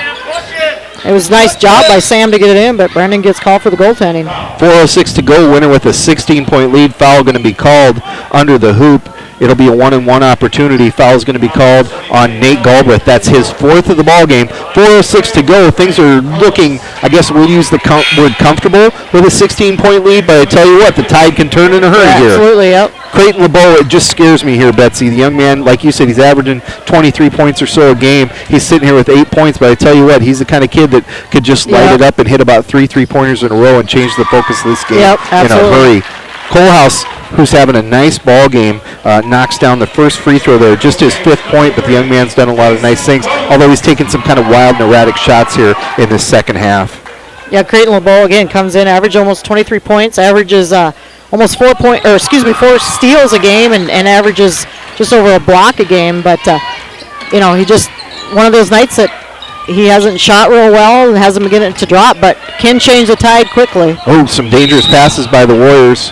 it was a nice job by Sam to get it in, but Brendan gets called for the goaltending. 4:06 to go. Winner with a 16-point lead. Foul going to be called under the hoop. It'll be a 1-and-1 opportunity. Foul is going to be called on Nate Galbraith. That's his 4th of the ball game. 4:06 to go. Things are looking, I guess we'll use the word comfortable with a 16-point lead, but I tell you what, the tide can turn in a hurry here. Absolutely, yep. Creighton LeBeau, it just scares me here, Betsy. The young man, like you said, he's averaging 23 points or so a game. He's sitting here with 8 points, but I tell you what, he's the kind of kid that could just light it up and hit about 3 3-pointers in a row and change the focus of this game in a hurry. Colehouse, who's having a nice ball game, knocks down the first free throw there, just his 5th point, but the young man's done a lot of nice things, although he's taken some kind of wild and erratic shots here in the second half. Yeah, Creighton LeBeau again comes in, average almost 23 points, averages almost 4 steals a game, and averages just over a block a game. But he just one of those nights that he hasn't shot real well and hasn't been getting it to drop, but can change the tide quickly. Oh, some dangerous passes by the Warriors.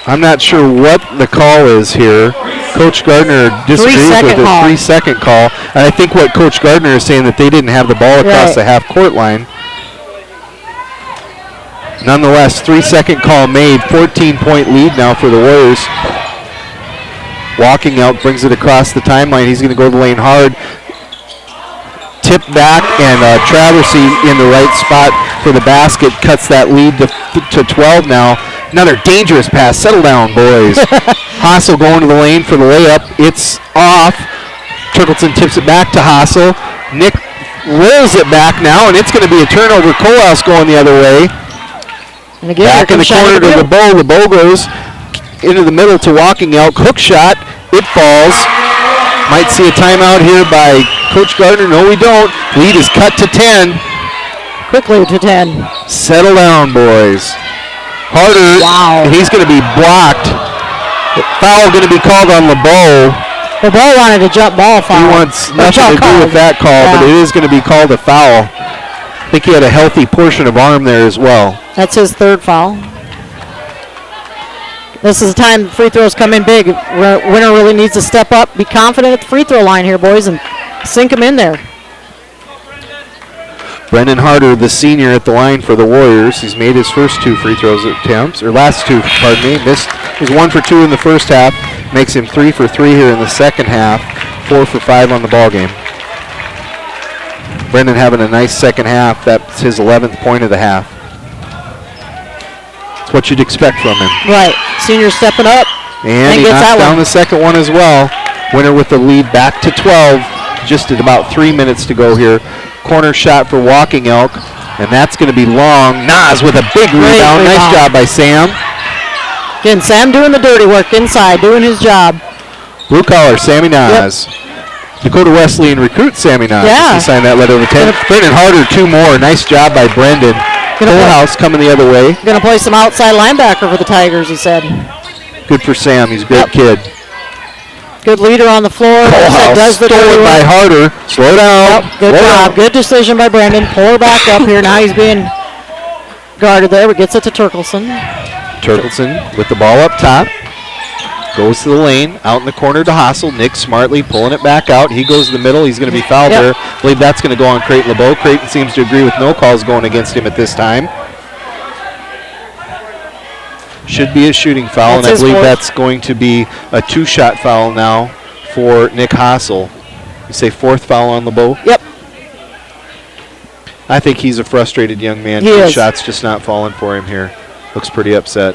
I'm not sure what the call is here. Coach Gardner disagrees with the 3-second call. And I think what Coach Gardner is saying that they didn't have the ball across the half-court line. Nonetheless, 3-second call made. 14-point lead now for the Warriors. Walking Out brings it across the timeline. He's going to go to the lane hard. Tip back, and Traversey in the right spot for the basket. Cuts that lead to 12 now. Another dangerous pass. Settle down, boys. Hassel going to the lane for the layup. It's off. Turkleton tips it back to Hassel. Nick rolls it back now, and it's going to be a turnover. Colehouse going the other way. And again, back in the corner to LeBeau. LeBeau goes into the middle to Walking Out. Hook shot. It falls. Might see a timeout here by Coach Gardner. No, we don't. Lead is cut to 10. Quickly to 10. Settle down, boys. Harder. Wow. And he's going to be blocked. Foul going to be called on LeBeau. LeBeau wanted a jump ball foul. He wants nothing to do with that call, but it is going to be called a foul. I think he had a healthy portion of arm there as well. That's his 3rd foul. This is the time free throws come in big. Winner really needs to step up, be confident at the free throw line here, boys, and sink them in there. Brendan Harder, the senior at the line for the Warriors. He's made his first 2 free throws attempts, or last 2, pardon me. Missed. He's 1 for 2 in the first half. Makes him 3 for 3 here in the second half. 4 for 5 on the ball game. Brendan having a nice second half. That's his 11th point of the half. That's what you'd expect from him. Right. Senior stepping up. And he knocks down the second one as well. Winner with the lead back to 12. Just at about 3 minutes to go here. Corner shot for Walking Elk, and that's going to be long. Nas with a big rebound. Nice job by Sam. Again, Sam doing the dirty work inside, doing his job. Blue collar, Sammy Nas. Dakota Wesleyan recruit Sammy Nas. Yeah. He signed that letter of intent. Brendan Harder, 2 more. Nice job by Brendan. Colehouse coming the other way. Going to play some outside linebacker for the Tigers, he said. Good for Sam. He's a great kid. Good leader on the floor. Does the stolen by Harder. Slow down. Good job. Good decision by Brendan. Pull her back up here. Now he's being guarded there, but gets it to Turkleson. Turkleson with the ball up top. Goes to the lane. Out in the corner to Hassel. Nick smartly pulling it back out. He goes to the middle. He's going to be fouled there. I believe that's going to go on Creighton LeBeau. Creighton seems to agree with no calls going against him at this time. Should be a shooting foul, and I believe that's going to be a 2-shot foul now for Nick Hassel. You say 4th foul on LeBeau? Yep. I think he's a frustrated young man. He 2 is. shots just not falling for him here. Looks pretty upset.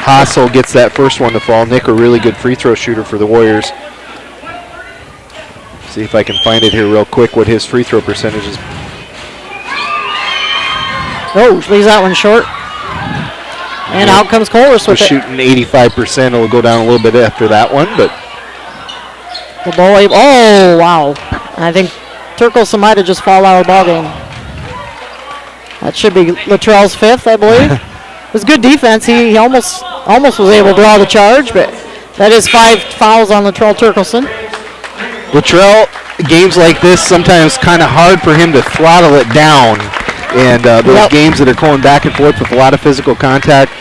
Hassel gets that first one to fall. Nick, a really good free throw shooter for the Warriors. See if I can find it here real quick, what his free throw percentage is. Oh, leaves that one short. And out comes Kohler with it. Shooting 85%. It'll go down a little bit after that one, but oh, wow. I think Turkelson might have just fallen out of the ball game. That should be Luttrell's 5th, I believe. It was good defense. He almost was able to draw the charge, but that is 5 fouls on Luttrell Turkelson. Luttrell, games like this, sometimes kind of hard for him to throttle it down. And those games that are going back and forth with a lot of physical contact,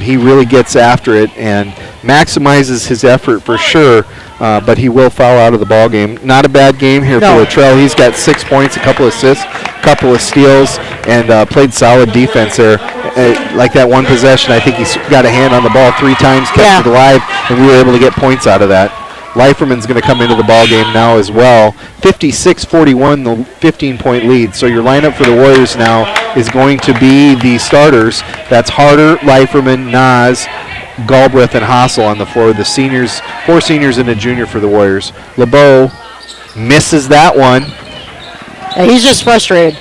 he really gets after it and maximizes his effort for sure, but he will foul out of the ball game. Not a bad game here for Luttrell. He's got 6 points, a couple assists, a couple of steals, and played solid defense there. Like that one possession, I think he's got a hand on the ball 3 times, kept it alive, and we were able to get points out of that. Leiferman's going to come into the ball game now as well. 56-41, the 15-point lead. So your lineup for the Warriors now is going to be the starters. That's Harder, Leiferman, Nas, Galbraith, and Hassel on the floor. The seniors, 4 seniors and a junior for the Warriors. LeBeau misses that one. Yeah, he's just frustrated.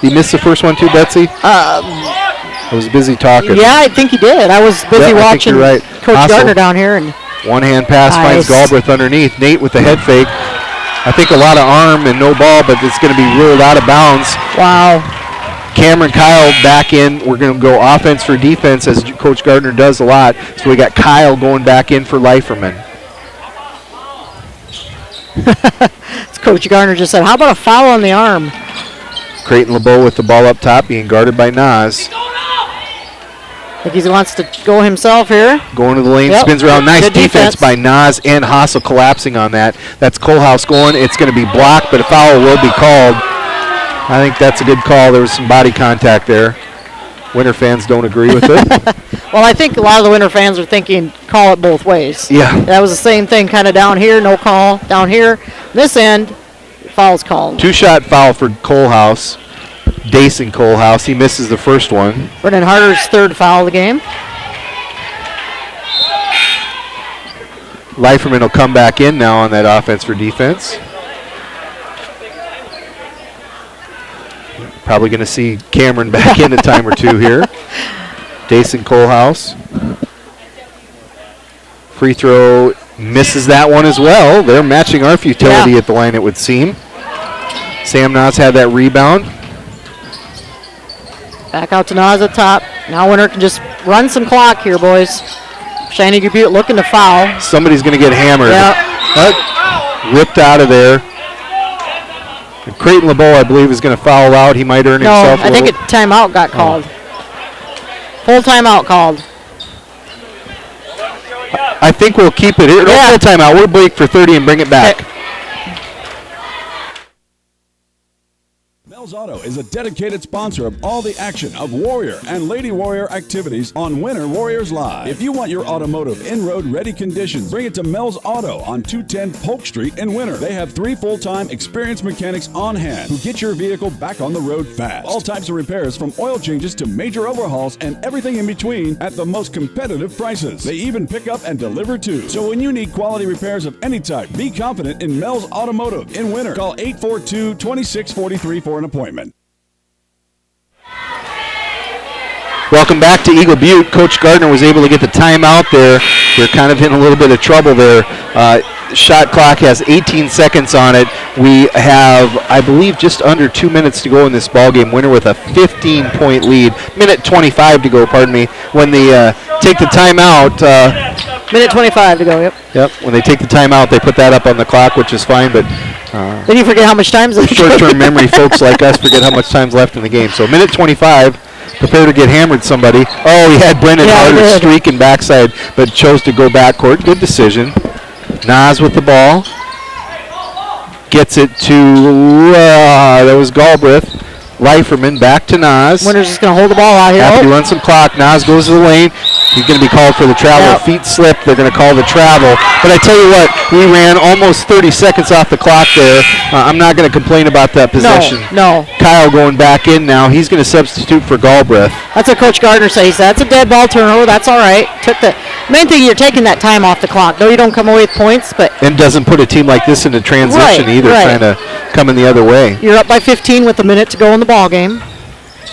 He missed the first one too, Betsy? I was busy talking. Yeah, I think he did. I was busy watching Coach Hassel. Gardner down here. And one-hand pass finds Galbraith underneath. Nate with the head fake. I think a lot of arm and no ball, but it's going to be ruled out of bounds. Wow. Cameron Kyle back in. We're going to go offense for defense, as Coach Gardner does a lot. So we got Kyle going back in for Leiferman. Coach Gardner just said, how about a foul on the arm? Creighton LeBeau with the ball up top, being guarded by Nas. I think he wants to go himself here. Going to the lane, spins around. Nice defense by Nas and Hassel collapsing on that. That's Kohlhaus going. It's going to be blocked, but a foul will be called. I think that's a good call. There was some body contact there. Winter fans don't agree with it. Well, I think a lot of the Winter fans are thinking call it both ways. Yeah. That was the same thing kind of down here, no call. Down here, this end, foul's called. 2-shot foul for Kohlhaus. Dason Kohlhaus. He misses the first one. Brendan Harder's 3rd foul of the game. Leiferman will come back in now on that offense for defense. Probably going to see Cameron back in a time or two here. Dason Kohlhaus. Free throw misses that one as well. They're matching our futility at the line, it would seem. Sam Nas had that rebound. Back out to Nas at top. Now Winter can just run some clock here, boys. Cheyenne Butte looking to foul. Somebody's going to get hammered. Ripped out of there. And Creighton LeBeau, I believe, is going to foul out. He might earn himself a I think a little. timeout got called. Full timeout called. I think we'll keep it here. No, full timeout. We'll break for 30 and bring it back. Mel's Auto is a dedicated sponsor of all the action of Warrior and Lady Warrior activities on Winter Warriors Live. If you want your automotive in-road ready conditions, bring it to Mel's Auto on 210 Polk Street in Winter. They have 3 full-time experienced mechanics on hand who get your vehicle back on the road fast. All types of repairs from oil changes to major overhauls and everything in between at the most competitive prices. They even pick up and deliver too. So when you need quality repairs of any type, be confident in Mel's Automotive in Winter. Call 842-2643 for an appointment. Welcome back to Eagle Butte. Coach Gardner was able to get the timeout there. They're kind of in a little bit of trouble there. Shot clock has 18 seconds on it. We have, I believe, just under 2 minutes to go in this ball game. Winner with a 15-point lead. Minute 25 to go, pardon me. When they take the timeout. Minute 25 to go, Yep. When they take the timeout, they put that up on the clock, which is fine, but then you forget how much time's left. Short-term memory folks like us forget how much time's left in the game. So minute 25, prepare to get hammered somebody. Oh, he had Brendan Harder streaking backside, but chose to go backcourt. Good decision. Nas with the ball. Gets it to, that was Galbraith. Leiferman back to Nas. Winter's just going to hold the ball out here. After he runs some clock, Nas goes to the lane. He's going to be called for the travel. Feet slip. They're going to call the travel. But I tell you what, we ran almost 30 seconds off the clock there. I'm not going to complain about that possession. No. Kyle going back in now. He's going to substitute for Galbraith. That's what Coach Gardner says. That's a dead ball turnover. That's all right. Main thing, you're taking that time off the clock. No, you don't come away with points, but and doesn't put a team like this into transition either, trying to come in the other way. You're up by 15 with a minute to go in the ball game.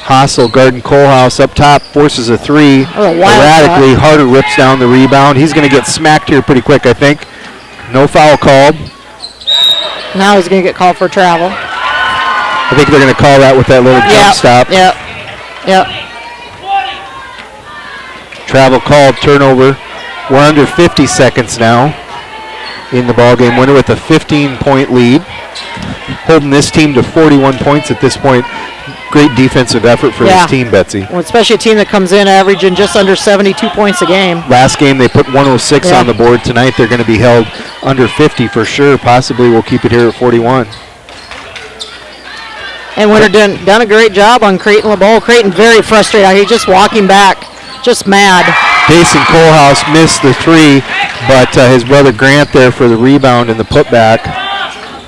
Hassel, Garden Kohlhaus up top, forces a three. Erratically, Harder rips down the rebound. He's going to get smacked here pretty quick, I think. No foul called. Now he's going to get called for travel. I think they're going to call that with that little jump stop. Yep. Travel called, turnover. We're under 50 seconds now in the ballgame. Winner with a 15-point lead. Holding this team to 41 points at this point. Great defensive effort for this team, Betsy. Well, especially a team that comes in averaging just under 72 points a game. Last game they put 106 on the board. Tonight they're going to be held under 50 for sure. Possibly we'll keep it here at 41. And Winter done a great job on Creighton LeBeau. Creighton very frustrated. He's just walking back, just mad. Jason Kohlhaus missed the three, but his brother Grant there for the rebound and the putback.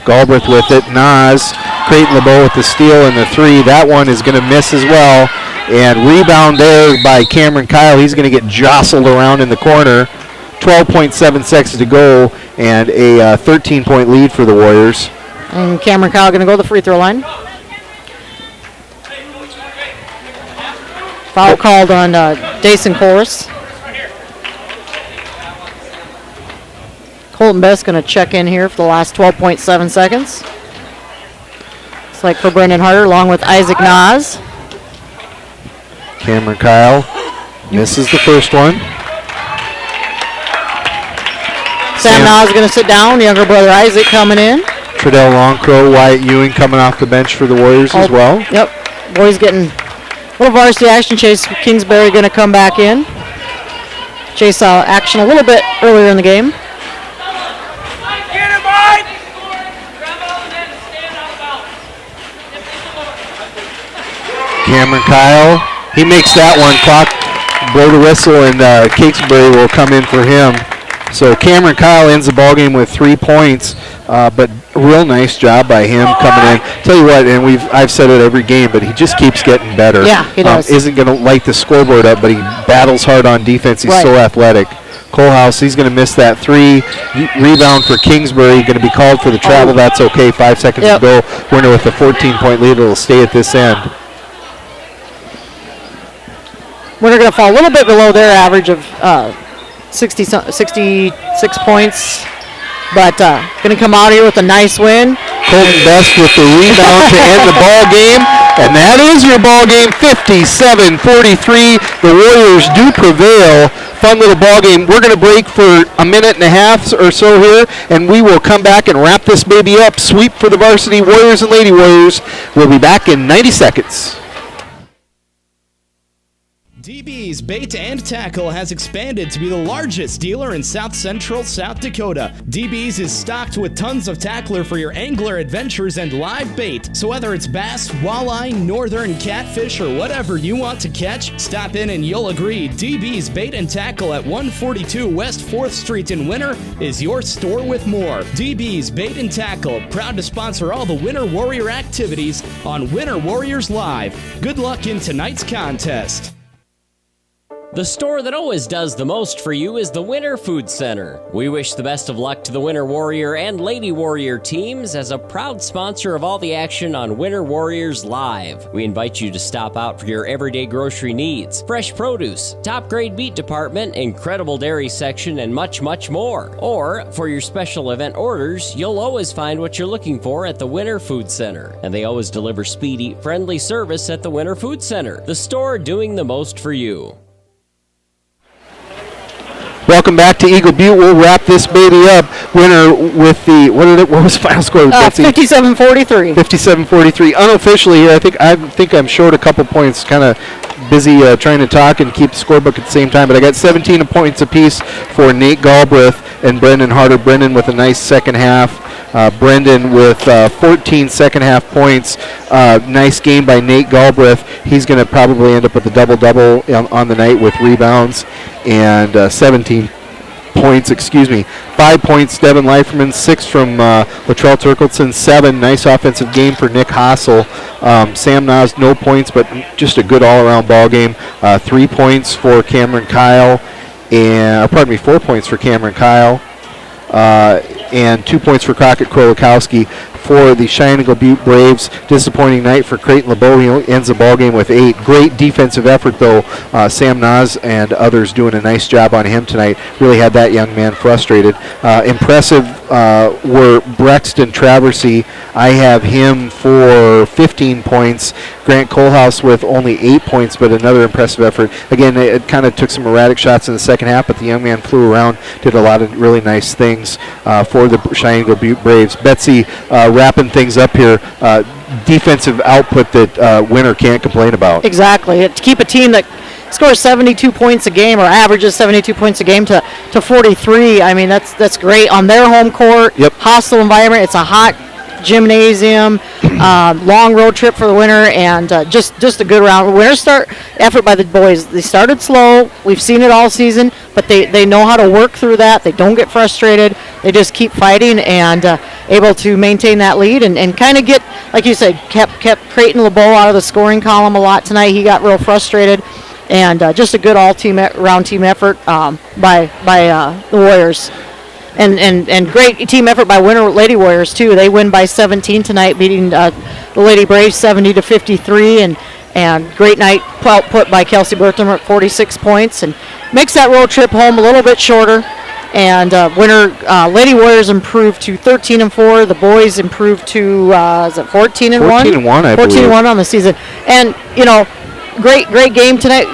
Galbraith with it. Nas, Creighton LeBeau with the steal and the three. That one is going to miss as well. And rebound there by Cameron Kyle. He's going to get jostled around in the corner. 12.7 seconds to go and a 13-point lead for the Warriors. And Cameron Kyle going to go to the free throw line. Foul called on Dason Chorus. Colton Best going to check in here for the last 12.7 seconds. It's like for Brendan Harder along with Isaac Nas. Cameron Kyle misses the first one. Sam Nas going to sit down. Younger brother Isaac coming in. Tredell Longcrow, Wyatt Ewing coming off the bench for the Warriors as well. Yep. Boys getting a little varsity action. Chase Kingsbury going to come back in. Chase saw action a little bit earlier in the game. Cameron Kyle, he makes that one. Clock, blow the whistle, and Kingsbury will come in for him. So Cameron Kyle ends the ballgame with 3 points, but real nice job by him coming in. Tell you what, and I've said it every game, but he just keeps getting better. Yeah, he does. Isn't going to light the scoreboard up, but he battles hard on defense. He's so athletic. Kohlhaus, he's going to miss that three. Rebound for Kingsbury, going to be called for the travel. That's okay. 5 seconds to go. Winner with a 14-point lead. It'll stay at this end. Winter going to fall a little bit below their average of 66 points, but going to come out here with a nice win. Colton Best with the rebound to end the ball game, and that is your ball game, 57-43. The Warriors do prevail. Fun little ball game. We're going to break for a minute and a half or so here, and we will come back and wrap this baby up. Sweep for the varsity Warriors and Lady Warriors. We'll be back in 90 seconds. DB's Bait and Tackle has expanded to be the largest dealer in South Central South Dakota. DB's is stocked with tons of tackler for your angler adventures and live bait. So whether it's bass, walleye, northern catfish, or whatever you want to catch, stop in and you'll agree DB's Bait and Tackle at 142 West 4th Street in Winter is your store with more. DB's Bait and Tackle, proud to sponsor all the Winter Warrior activities on Winter Warriors Live. Good luck in tonight's contest. The store that always does the most for you is the Winter Food Center. We wish the best of luck to the Winter Warrior and Lady Warrior teams as a proud sponsor of all the action on Winter Warriors Live. We invite you to stop out for your everyday grocery needs, fresh produce, top grade meat department, incredible dairy section, and much, much more. Or for your special event orders, you'll always find what you're looking for at the Winter Food Center. And they always deliver speedy, friendly service at the Winter Food Center, the store doing the most for you. Welcome back to Eagle Butte. We'll wrap this baby up. Winner with the what was the final score? 57-43. 57-43. Unofficially here, I think I'm short a couple points. Kind of busy trying to talk and keep the scorebook at the same time. But I got 17 points apiece for Nate Galbraith and Brendan Harder. Brendan with a nice second half. Brendan with 14 second-half points. Nice game by Nate Galbraith. He's going to probably end up with a double-double on the night with rebounds and 17 points, 5 points, Devin Leiferman, 6 from Latrell Turkleton, 7. Nice offensive game for Nick Hossel. Sam Nas, no points, but just a good all-around ball game. 3 points for Cameron Kyle, and 4 points for Cameron Kyle, and 2 points for Crockett Krolikowski. For the Cheyenne Eagle Butte Braves, disappointing night for Creighton LeBeau. He ends the ball game with 8. Great defensive effort, though. Sam Nas and others doing a nice job on him tonight. Really had that young man frustrated. Impressive were Brexton Traversy. I have him for 15 points. Grant Kohlhaus with only 8 points, but another impressive effort. Again, it kind of took some erratic shots in the second half, but the young man flew around, did a lot of really nice things for the Cheyenne Eagle Butte Braves. Betsy, wrapping things up here, defensive output that Winter can't complain about. Exactly. To keep a team that scores 72 points a game or averages 72 points a game to 43, I mean, that's great. On their home court, hostile environment, it's a hot gymnasium, long road trip for the Winter, and just a good round. Winter start effort by the boys. They started slow. We've seen it all season, but they know how to work through that. They don't get frustrated. They just keep fighting and able to maintain that lead and kind of get, like you said, kept Creighton LeBeau out of the scoring column a lot tonight. He got real frustrated, and just a good all-round team effort by the Warriors. And great team effort by Winter Lady Warriors, too. They win by 17 tonight, beating the Lady Braves 70-53, and great night output by Kelsey Bertham at 46 points, and makes that road trip home a little bit shorter. And Winter Lady Warriors improved to 13-4. The boys improved to is it 14-1? 14-1, I believe. 14-1 on the season. And great game tonight.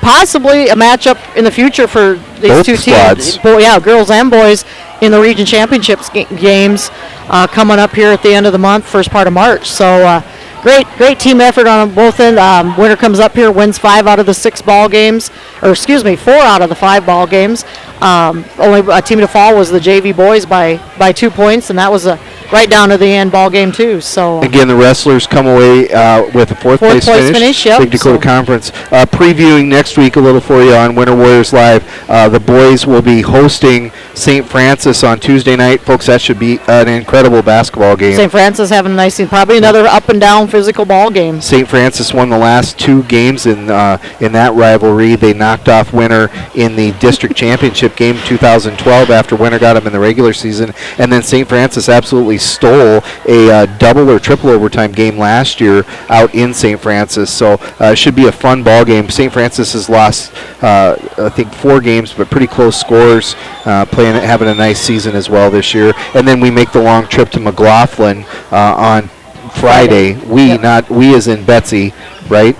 Possibly a matchup in the future for these both two squads. teams. Girls and boys in the region championships games coming up here at the end of the month, first part of March. So great team effort on both ends. Winter comes up here, wins 5 out of the 6 ball games, 4 out of the 5 ball games. Only a team to fall was the JV boys by 2 points, and that was right down to the end ball game too. So again, the wrestlers come away with a fourth place finish. Yep. Big Dakota Conference. Previewing next week a little for you on Winter Warriors Live. The boys will be hosting St. Francis on Tuesday night, folks. That should be an incredible basketball game. St. Francis having a nice team, probably another up and down physical ball game. St. Francis won the last 2 games in that rivalry. They knocked off Winter in the district championship game 2012 after Winter got them in the regular season, and then St. Francis absolutely stole a double or triple overtime game last year out in St. Francis. So it should be a fun ball game. St. Francis has lost I think 4 games, but pretty close scores, having a nice season as well this year. And then we make the long trip to McLaughlin on Friday. We as in Betsy, right?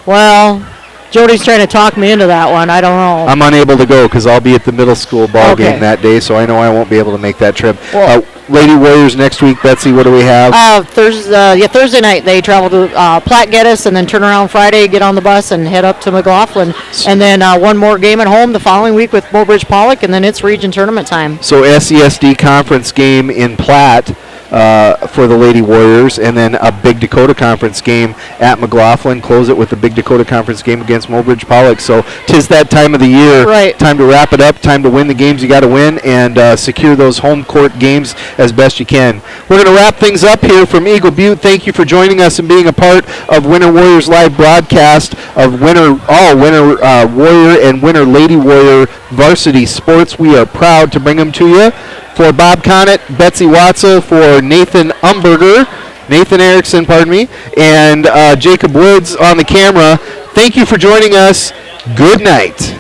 Well, Jody's trying to talk me into that one. I don't know. I'm unable to go because I'll be at the middle school ball game that day, so I know I won't be able to make that trip. Well, Lady Warriors next week, Betsy, what do we have? Thursday night they travel to Platte Geddes and then turn around Friday, get on the bus, and head up to McLaughlin. And then one more game at home the following week with Mobridge Pollock, and then it's region tournament time. So SESD conference game in Platte for the Lady Warriors, and then a Big Dakota Conference game at McLaughlin. Close it with the Big Dakota Conference game against Mobridge Pollock. So 'tis that time of the year. Right. Time to wrap it up. Time to win the games you got to win and secure those home court games as best you can. We're going to wrap things up here from Eagle Butte. Thank you for joining us and being a part of Winter Warriors Live broadcast of Winter Warrior and Winter Lady Warrior varsity sports. We are proud to bring them to you. For Bob Connett, Betsy Watzel, for Nathan Erickson, and Jacob Woods on the camera. Thank you for joining us. Good night.